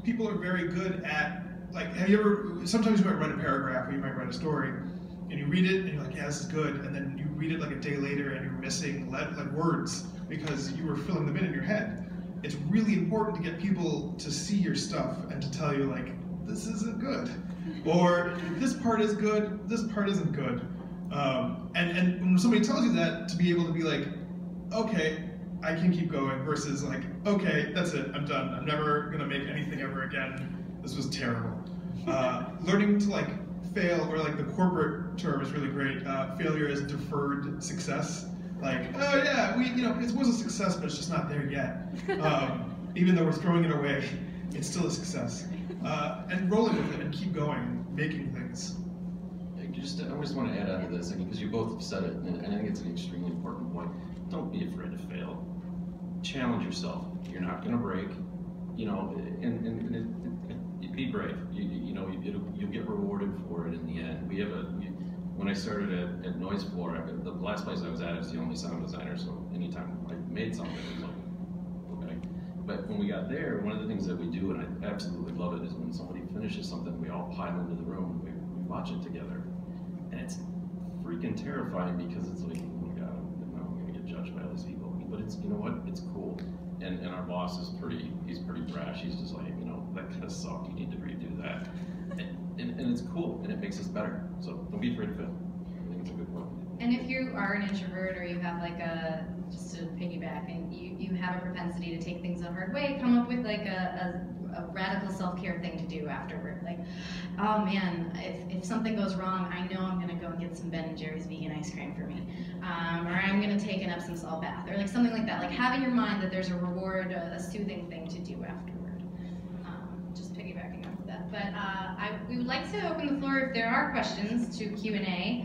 People are very good at, like, have you ever, sometimes you might write a paragraph or you might write a story, and you read it and you're like, yeah, this is good, and then you read it like a day later and you're missing like words because you were filling them in your head. It's really important to get people to see your stuff and to tell you, like, this isn't good, or this part is good, this part isn't good. And when somebody tells you that, to be able to be like, okay, I can keep going, versus like, okay, that's it, I'm done, I'm never gonna make anything ever again, this was terrible. Learning to like fail, or like the corporate term is really great, failure is deferred success. Like, oh yeah, it was a success, but it's just not there yet. Even though we're throwing it away, it's still a success. And rolling with it and keep going, making things. I just want to add on to this, because you both have said it, and I think it's an extremely important point. Don't be afraid to fail. Challenge yourself. You're not going to break, and be brave. You'll get rewarded for it in the end. When I started at Noise Floor, the last place I was at, I was the only sound designer, so anytime I made something, it was like, okay. But when we got there, one of the things that we do, and I absolutely love it, is when somebody finishes something, we all pile into the room and we watch it together. And it's freaking terrifying, because it's like, oh my God, I'm going to get judged by all these people. But it's, you know what, it's cool. And our boss is he's pretty brash. He's just like, that kind of sucked, you need to redo that. And it's cool, and it makes us better. So don't be afraid to fail. I think it's a good point. And if you are an introvert, or you have like just to piggyback, and you have a propensity to take things the hard way, come up with like a radical self-care thing to do afterward. Like, oh man, if something goes wrong, I know I'm gonna go and get some Ben & Jerry's vegan ice cream for me. Or I'm gonna take an Epsom salt bath, or like something like that. Like having your mind that there's a reward, a soothing thing to do afterward. Just piggybacking off of that. But we would like to open the floor if there are questions to Q&A.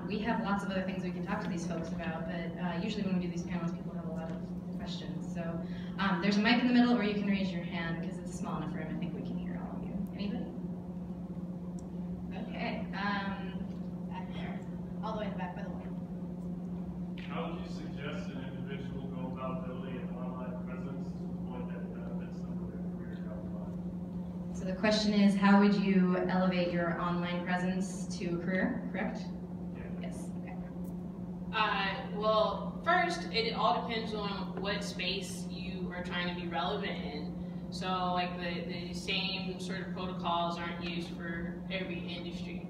We have lots of other things we can talk to these folks about, but usually when we do these panels, people have a lot of questions. So there's a mic in the middle, or you can raise your hand, because it's a small enough room. I think we can hear all of you. Anybody? Okay. Back there. All the way in the back by the wall. How would you suggest an individual go about building an online presence to the point that it benefits them for their career down the line? So the question is, how would you elevate your online presence to a career, correct? Yeah. Yes. Okay. Well, first, it all depends on what space you are trying to be relevant in. So, like the same sort of protocols aren't used for every industry.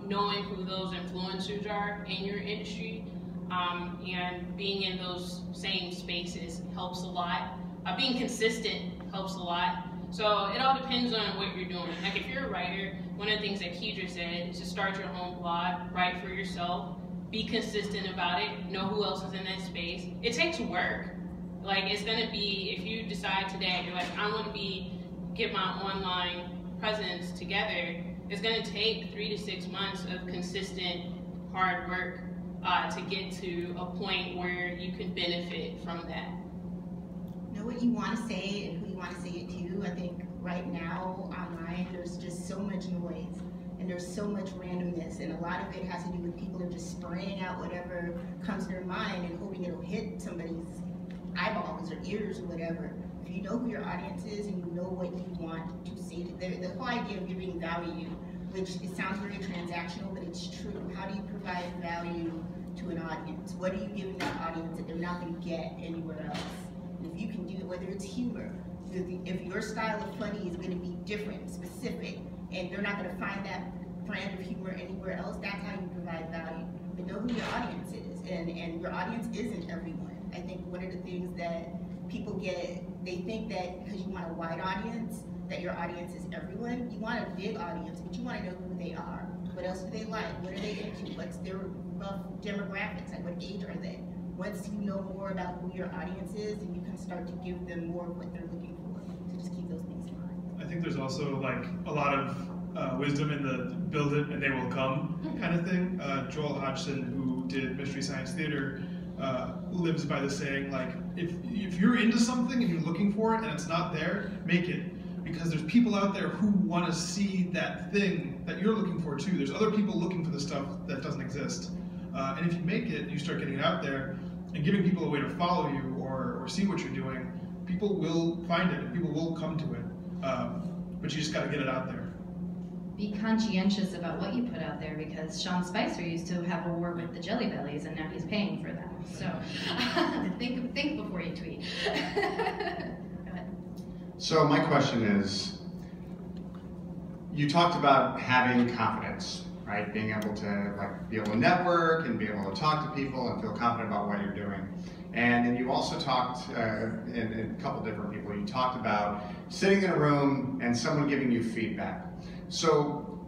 Knowing who those influencers are in your industry, and being in those same spaces helps a lot. Being consistent helps a lot. So it all depends on what you're doing. Like if you're a writer, one of the things that Kedra said is to start your own blog, write for yourself, be consistent about it, know who else is in that space. It takes work. Like it's gonna be, if you decide today, you're like, I want to get my online presence together, it's gonna take 3 to 6 months of consistent hard work to get to a point where you can benefit from that. Know what you want to say and who you want to say it to. I think right now online there's just so much noise and there's so much randomness, and a lot of it has to do with people are just spraying out whatever comes to their mind and hoping it'll hit somebody's eyeballs or ears or whatever. If you know who your audience is and you know what you want to say to them, the whole idea of giving value, which it sounds very transactional, but it's true. How do you provide value to an audience? What are you giving that audience that they're not going to get anywhere else? And if you can do it, whether it's humor, if your style of funny is going to be different, specific, and they're not going to find brand of humor anywhere else, that's how you provide value. But know who your audience is, and your audience isn't everyone. I think one of the things that people get, they think that because you want a wide audience, that your audience is everyone. You want a big audience, but you want to know who they are. What else do they like? What are they into? What's their rough demographics? Like, what age are they? Once you know more about who your audience is, then you can start to give them more of what they're looking for. So just keep those things in mind. I think there's also like a lot of wisdom in the build it and they will come kind of thing. Joel Hodgson, who did Mystery Science Theater, lives by the saying, like, if you're into something and you're looking for it and it's not there, make it. Because there's people out there who want to see that thing that you're looking for too. There's other people looking for the stuff that doesn't exist. And if you make it and you start getting it out there and giving people a way to follow you or see what you're doing, people will find it and people will come to it. But you just got to get it out there. Be conscientious about what you put out there, because Sean Spicer used to have a war with the Jelly Bellies and now he's paying for that. So think before you tweet. Go ahead. So my question is, you talked about having confidence, right? Being able to be able to network and be able to talk to people and feel confident about what you're doing. And then you also talked, in a couple different people, you talked about sitting in a room and someone giving you feedback. So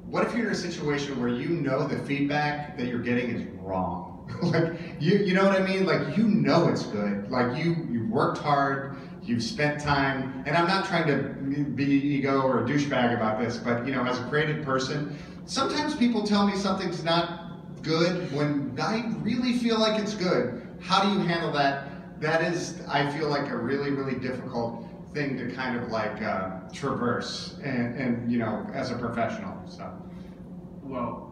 what if you're in a situation where you know the feedback that you're getting is wrong? Like, you know what I mean? Like, you know it's good. Like, you worked hard, you've spent time, and I'm not trying to be ego or a douchebag about this, but you know, as a creative person, sometimes people tell me something's not good when I really feel like it's good. How do you handle that? That is, I feel like, a really, really difficult thing to kind of like traverse, and you know, as a professional. So, well,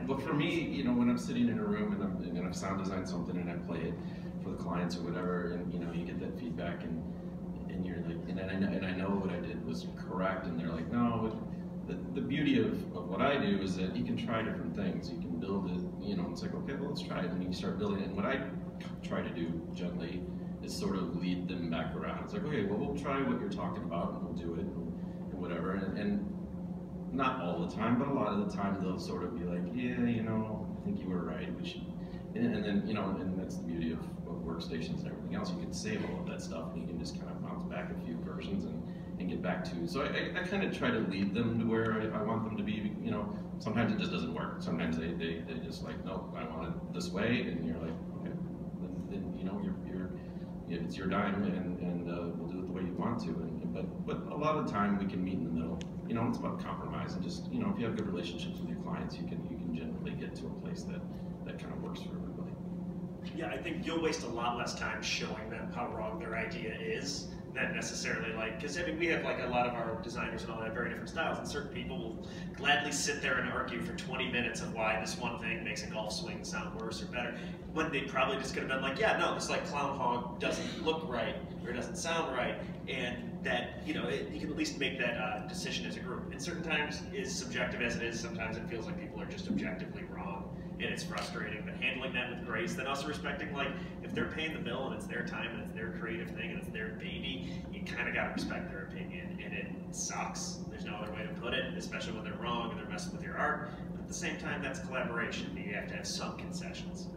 but for me, you know, when I'm sitting in a room and I've sound designed something and I play it for the clients or whatever, and you know, you get that feedback and you're like, and I know what I did was correct, and they're like, no. The beauty of what I do is that you can try different things. You can build it, you know, it's like, okay, well, let's try it, and you start building it. And what I try to do gently is sort of lead them back around. It's like, okay, well, we'll try what you're talking about, and we'll do it, and whatever. And not all the time, but a lot of the time they'll sort of be like, yeah, you know, I think you were right. We should. And then, you know, and that's the beauty of workstations and everything else. You can save all of that stuff, and you can just kind of bounce back a few versions and get back to. So I kind of try to lead them to where I want them to be. You know, sometimes it just doesn't work. Sometimes they just like, nope, I want it this way, and you're like, okay, then you know, it's your dime, and we'll do it the way you want to. But a lot of the time we can meet in the middle. You know, it's about compromise, and just, you know, if you have good relationships with your clients, you can generally get to a place that kind of works for everybody. Yeah, I think you'll waste a lot less time showing them how wrong their idea is than necessarily, like, because I mean, we have like a lot of our designers and all that very different styles, and certain people will gladly sit there and argue for 20 minutes of why this one thing makes a golf swing sound worse or better, when they probably just could have been like, yeah, no, this like clown hog doesn't look right or doesn't sound right, and that, you know, you can at least make that decision as a group. And certain times, as subjective as it is, sometimes it feels like people are just objectively wrong, and it's frustrating, but handling that with grace, then also respecting, like, if they're paying the bill and it's their time and it's their creative thing and it's their baby, you kind of got to respect their opinion, and it sucks. There's no other way to put it, especially when they're wrong and they're messing with your art. But at the same time, that's collaboration. You have to have some concessions.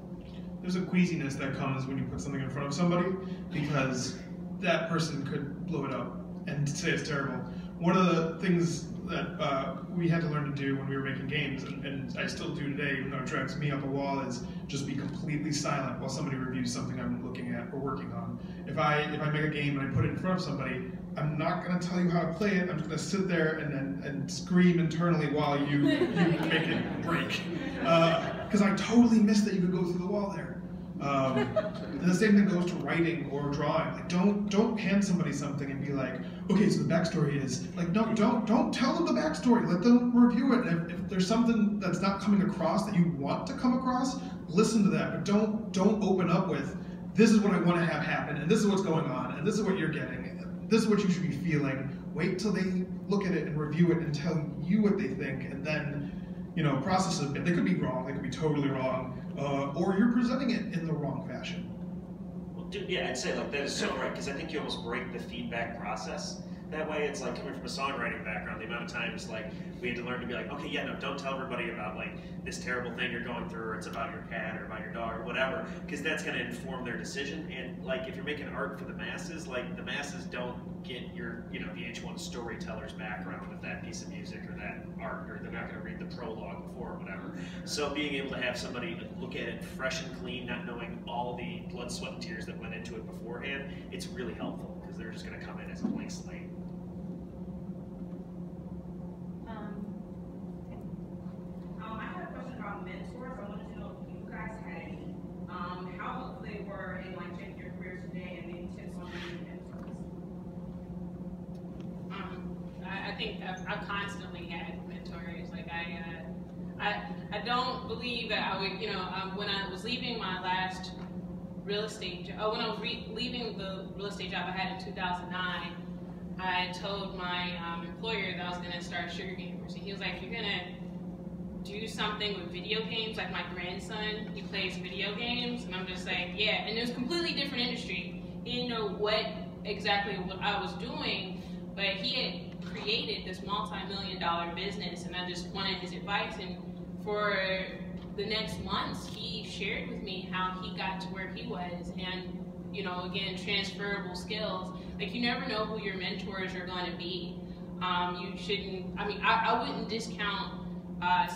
There's a queasiness that comes when you put something in front of somebody, because that person could blow it up and say it's terrible. One of the things that we had to learn to do when we were making games, and I still do today, even though it drives me up a wall, is just be completely silent while somebody reviews something I'm looking at or working on. If I make a game and I put it in front of somebody, I'm not going to tell you how to play it. I'm just going to sit there and scream internally while you make it break. Because I totally missed that you could go through the wall there. And the same thing goes to writing or drawing. Like, don't hand somebody something and be like, okay, so the backstory is, like, no, don't tell them the backstory. Let them review it. And if there's something that's not coming across that you want to come across, listen to that. But don't open up with, this is what I want to have happen, and this is what's going on, and this is what you're getting, and this is what you should be feeling. Wait till they look at it and review it and tell you what they think, and then, you know, process it. They could be wrong. They could be totally wrong. Or you're presenting it in the wrong fashion. Well, yeah, I'd say like that is so right, because I think you almost break the feedback process That way, it's like coming from a songwriting background, the amount of times like we had to learn to be like, okay, yeah, no, don't tell everybody about like this terrible thing you're going through, or it's about your cat or about your dog or whatever, because that's going to inform their decision. And like if you're making art for the masses, like the masses don't get your, you know, VH1 storyteller's background with that piece of music or that art, or they're not going to read the prologue before or whatever. So being able to have somebody look at it fresh and clean, not knowing all the blood, sweat, and tears that went into it beforehand, it's really helpful because they're just going to come in as a blank slate. I had a question about mentors. I wanted to know if you guys had any. How helpful they were in like changing your career today, and maybe tips on being mentors. I think I've constantly had mentors. Like I don't believe that I would, you know, when I was leaving my last real estate job, when I was leaving the real estate job I had in 2009, I told my employer that I was going to start Sugar Gamers, and he was like, "You're going to do something with video games?" Like my grandson, he plays video games, and I'm just like, yeah. And it was a completely different industry. He didn't know what exactly what I was doing, but he had created this multi-million-dollar business, and I just wanted his advice. And for the next months, he shared with me how he got to where he was, and you know, again, transferable skills. Like you never know who your mentors are going to be. You shouldn't. I mean, I wouldn't discount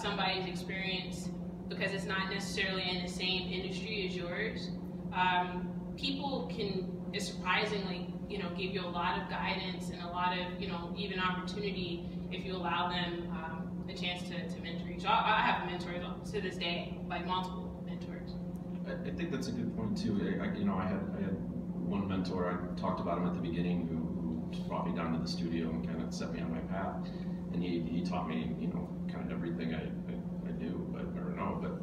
somebody's experience because it's not necessarily in the same industry as yours. People can surprisingly, you know, give you a lot of guidance and a lot of, you know, even opportunity if you allow them a chance to mentor you. So I have mentors to this day, like multiple mentors. I think that's a good point too. You know, I had one mentor. I talked about him at the beginning who brought me down to the studio and kind of set me on my path. And he taught me, you know, kind of everything I do, or know. But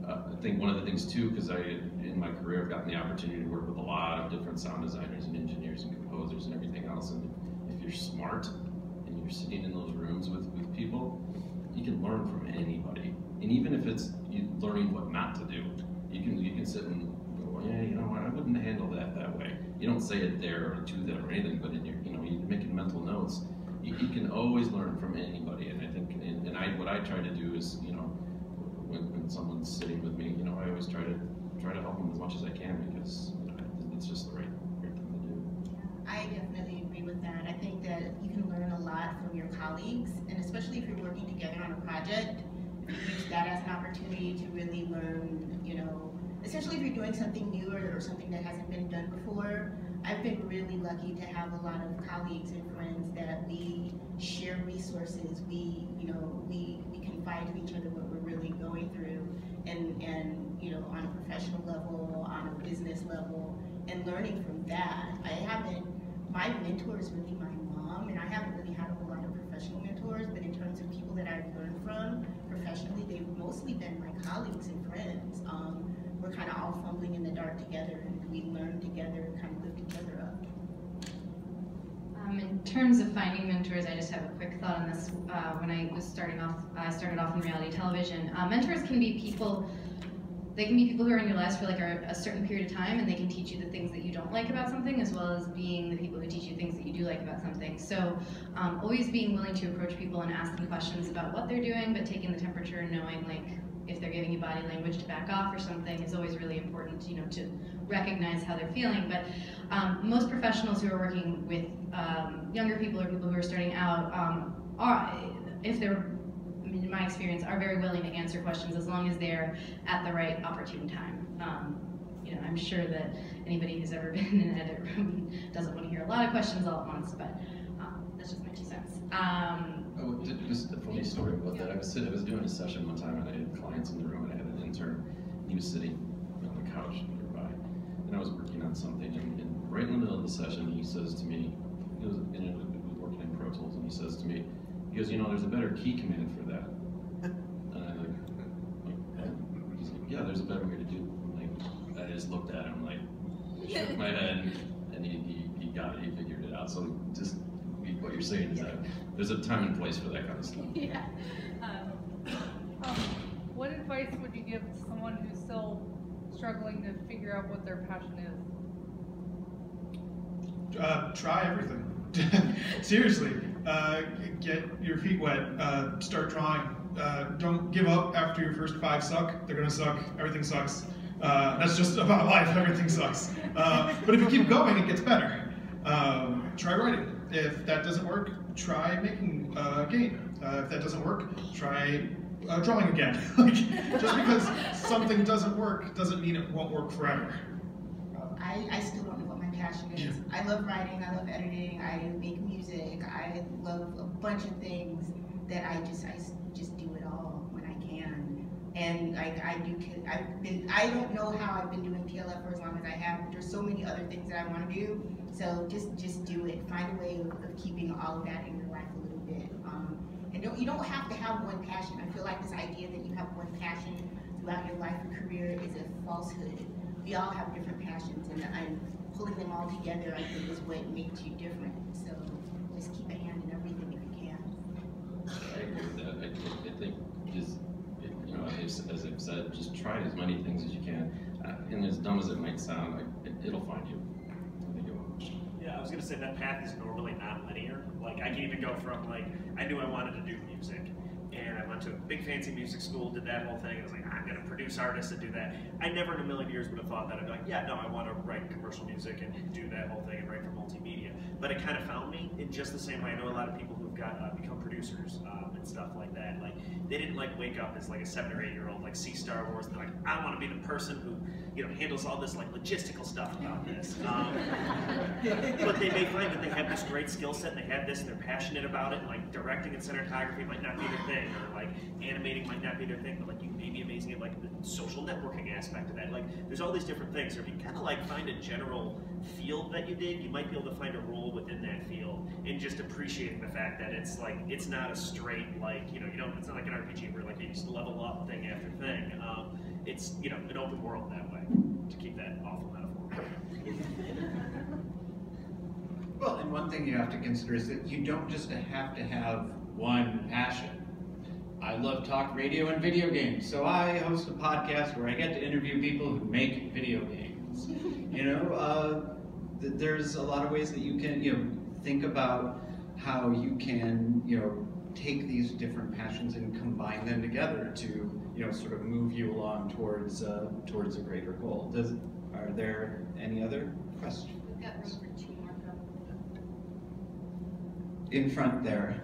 I think one of the things too, because in my career I've gotten the opportunity to work with a lot of different sound designers and engineers and composers and everything else. And if you're smart and you're sitting in those rooms with people, you can learn from anybody. And even if it's you learning what not to do, you can sit and go, yeah, you know what, I wouldn't handle that way. You don't say it there or to them or anything, but in your, you know, you're making mental notes. You can always learn from anybody, and I think, what I try to do is, you know, when someone's sitting with me, you know, I always try to help them as much as I can because you know, it's just the right thing to do. I definitely agree with that. I think that you can learn a lot from your colleagues, and especially if you're working together on a project, if you use that as an opportunity to really learn, you know, especially if you're doing something new or something that hasn't been done before. I've been really lucky to have a lot of colleagues and friends that we share resources. We confide to each other what we're really going through, and you know, on a professional level, on a business level, and learning from that. My mentor is really my mom, and I haven't really had a whole lot of professional mentors, but in terms of people that I've learned from professionally, they've mostly been my colleagues and friends. We're kind of all fumbling in the dark together, and we learn together and kind of lift each other up. In terms of finding mentors, I just have a quick thought on this. When I was starting off, I started off in reality television. Mentors can be people. They can be people who are in your lives for like a certain period of time, and they can teach you the things that you don't like about something, as well as being the people who teach you things that you do like about something. So always being willing to approach people and ask them questions about what they're doing, but taking the temperature and knowing like if they're giving you body language to back off or something is always really important, you know, to recognize how they're feeling. But most professionals who are working with younger people or people who are starting out if they're, in my experience, are very willing to answer questions as long as they're at the right opportune time. You know, I'm sure that anybody who's ever been in an edit room doesn't want to hear a lot of questions all at once, but that's just my 2 cents. Just a funny story about that. I was doing a session one time, and I had clients in the room, and I had an intern. He was sitting on the couch nearby, and I was working on something. And right in the middle of the session, he says to me, he was working in Pro Tools, and he says to me, he goes, you know, there's a better key command for that. And I'm like, he's like, yeah, there's a better way to do it. I just looked at him, like, shook my head, and he got it. He figured it out. So just what you're saying is that there's a time and place for that kind of stuff. Yeah. What advice would you give to someone who's still struggling to figure out what their passion is? Try everything. Seriously, get your feet wet, start drawing. Don't give up after your first 5 suck. They're gonna suck, everything sucks. That's just about life, everything sucks. But if you keep going, it gets better. Try writing. If that doesn't work, try making a game. If that doesn't work, try drawing again. Like, just because something doesn't work doesn't mean it won't work forever. I still don't know what my passion is. I love writing, I love editing, I make music, I love a bunch of things that I just do it all when I can. And I don't know how I've been doing TLF for as long as I have, but there's so many other things that I want to do. So just do it. Find a way of keeping all of that in your life a little bit. And you don't have to have one passion. I feel like this idea that you have one passion throughout your life and career is a falsehood. We all have different passions, and pulling them all together, I think, is what makes you different. So just keep a hand in everything if you can. I agree with that. I think just, you know, as I've said, just try as many things as you can. And as dumb as it might sound, it'll find you. I think it will. Yeah, I was gonna say that path is normally not linear. Like, I can even go from, like, I knew I wanted to do music, and I went to a big fancy music school, did that whole thing. I was like, I'm gonna produce artists and do that. I never in a million years would have thought that. I'd be like, yeah, no, I want to write commercial music and do that whole thing and write for multimedia. But it kind of found me in just the same way. I know a lot of people who've got become producers and stuff like that. Like, they didn't like wake up as like a 7 or 8 year old, like see Star Wars, and they're like, I want to be the person who, you know, handles all this like logistical stuff about this. But they may find that they have this great skill set, and they have this, and they're passionate about it. And like directing and cinematography might not be their thing, or like animating might not be their thing, but like you may be amazing at like the social networking aspect of that. Like, there's all these different things. So if you kind of like find a general field that you dig, you might be able to find a role within that field, and just appreciating the fact that it's like, it's not a straight, like, you know, it's not like an RPG where like you just level up thing after thing. It's, you know, an open world that way, to keep that awful metaphor. Well, and one thing you have to consider is that you don't just have to have one passion. I love talk radio and video games, so I host a podcast where I get to interview people who make video games. You know, there's a lot of ways that you can, you know, think about how you can, you know, take these different passions and combine them together to, you know, sort of move you along towards a greater goal. Are there any other questions? We've got room for 2 more. In front there.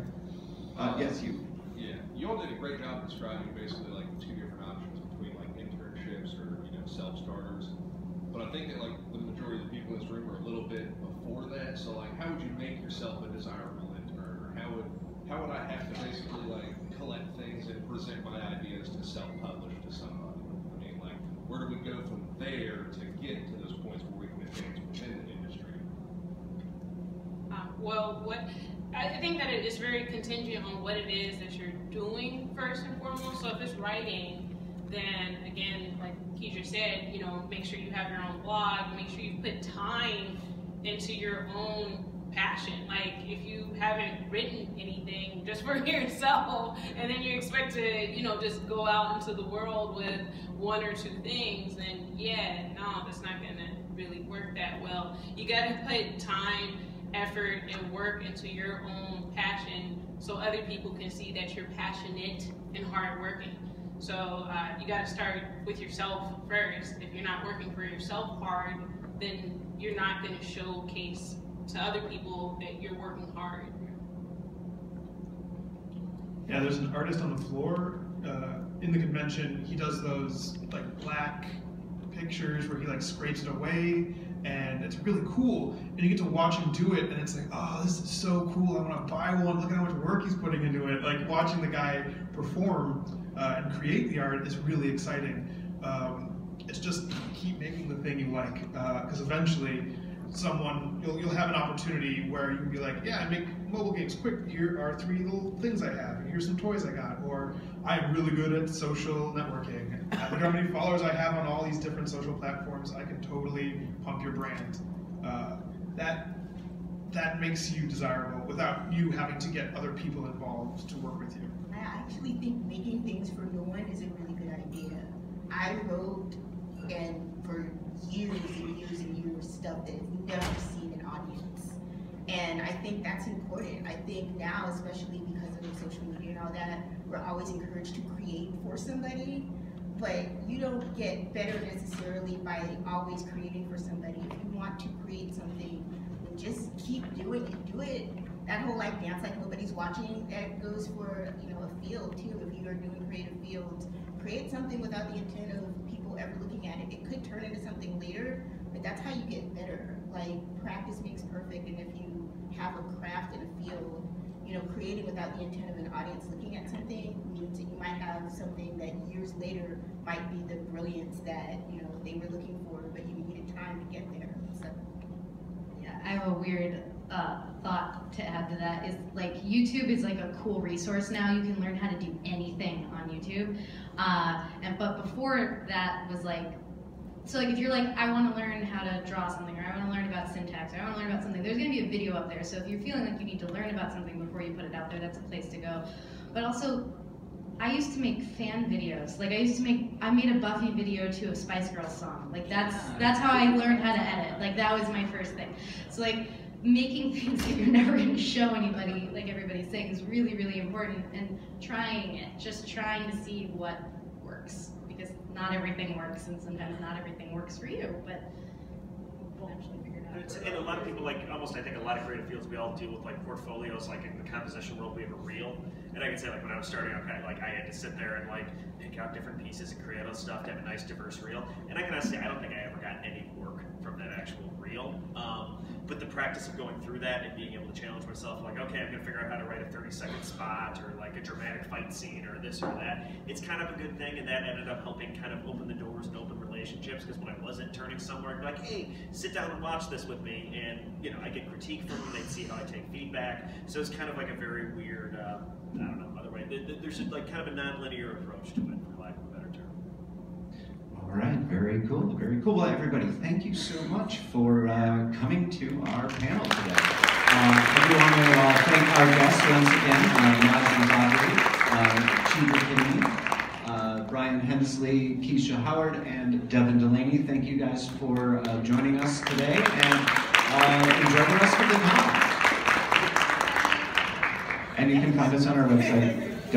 Yes, you. Yeah, you all did a great job describing basically like 2 different options between like internships or, you know, self-starters. But I think that like the majority of the people in this room are a little bit before that. So like, how would you make yourself a desirable intern, or how would I have to basically like collect things and present my ideas to self-publish to somebody? I mean, like, where do we go from there to get to those points where we can advance within the industry? I think that it is very contingent on what it is that you're doing first and foremost. So if it's writing, then again, like Keisha said, you know, make sure you have your own blog, make sure you put time into your own passion. Like, if you haven't written anything just for yourself, and then you expect to, you know, just go out into the world with 1 or 2 things, then yeah, no, that's not gonna really work that well. You gotta put time, effort, and work into your own passion so other people can see that you're passionate and hardworking. So you got to start with yourself first. If you're not working for yourself hard, then you're not going to showcase to other people that you're working hard. Yeah, there's an artist on the floor in the convention. He does those like black pictures where he like scrapes it away, and it's really cool. And you get to watch him do it, and it's like, oh, this is so cool. I want to buy one. Look at how much work he's putting into it. Like, watching the guy perform and create the art is really exciting. It's just keep making the thing you like, because eventually you'll have an opportunity where you can be like, yeah, I make mobile games quick. Here are 3 little things I have, and here's some toys I got. Or I'm really good at social networking. Look at how many followers I have on all these different social platforms. I can totally pump your brand. That makes you desirable without you having to get other people involved to work with you. I actually think making things for no one is a really good idea. I wrote and for years and years and years stuff that has never seen an audience. And I think that's important. I think now, especially because of social media and all that, we're always encouraged to create for somebody, but you don't get better necessarily by always creating for somebody. If you want to create something, then just keep doing it. Do it. That whole like dance like nobody's watching, that goes for, you know, a field too. If you are doing creative fields, create something without the intent of people ever looking at it. It could turn into something later, but that's how you get better. Like, practice makes perfect, and if you have a craft in a field, you know, creating without the intent of an audience looking at something means that you might have something that years later might be the brilliance that, you know, they were looking for, but you needed time to get there. So, yeah, I have a weird thought to add to that. Is like, YouTube is like a cool resource now. You can learn how to do anything on YouTube, but before that was like, so like if you're like, I want to learn how to draw something, or I want to learn about syntax, or I want to learn about something, there's going to be a video up there. So if you're feeling like you need to learn about something before you put it out there, that's a place to go. But also, I used to make fan videos. Like I made a Buffy video to a Spice Girls song. Like that's how I learned how to edit. Like that was my first thing. So like making things that you're never going to show anybody, like everybody's saying, is really, really important. And trying it, just trying to see what works. Because not everything works, and sometimes not everything works for you, but we'll eventually figure it out. And a lot of people, like, almost, I think a lot of creative fields, we all deal with like portfolios. Like in the composition world, we have a reel. And I can say, like, when I was starting out, like, I had to sit there and like pick out different pieces and create all stuff to have a nice diverse reel. And I can honestly say, I don't think I ever got any work from that actual reel. But the practice of going through that and being able to challenge myself, like, okay, I'm gonna figure out how to write a 30-second spot, or like a dramatic fight scene, or this or that. It's kind of a good thing, and that ended up helping kind of open the doors and open relationships, because when I wasn't turning somewhere, I'd be like, hey, sit down and watch this with me, and, you know, I get critique from them, they'd see how I take feedback. So it's kind of like a very weird, I don't know, other way. There's like kind of a non-linear approach to it, for lack of a better term. All right, very cool, very cool. Well, everybody, thank you so much for coming to our panel today. I do want to thank our guests once again, Najee Godfrey, Cheever Kinney, Brian Hensley, Keisha Howard, and Devin Delaney. Thank you guys for joining us today, and enjoy the rest of the conference. And you can find us on our website,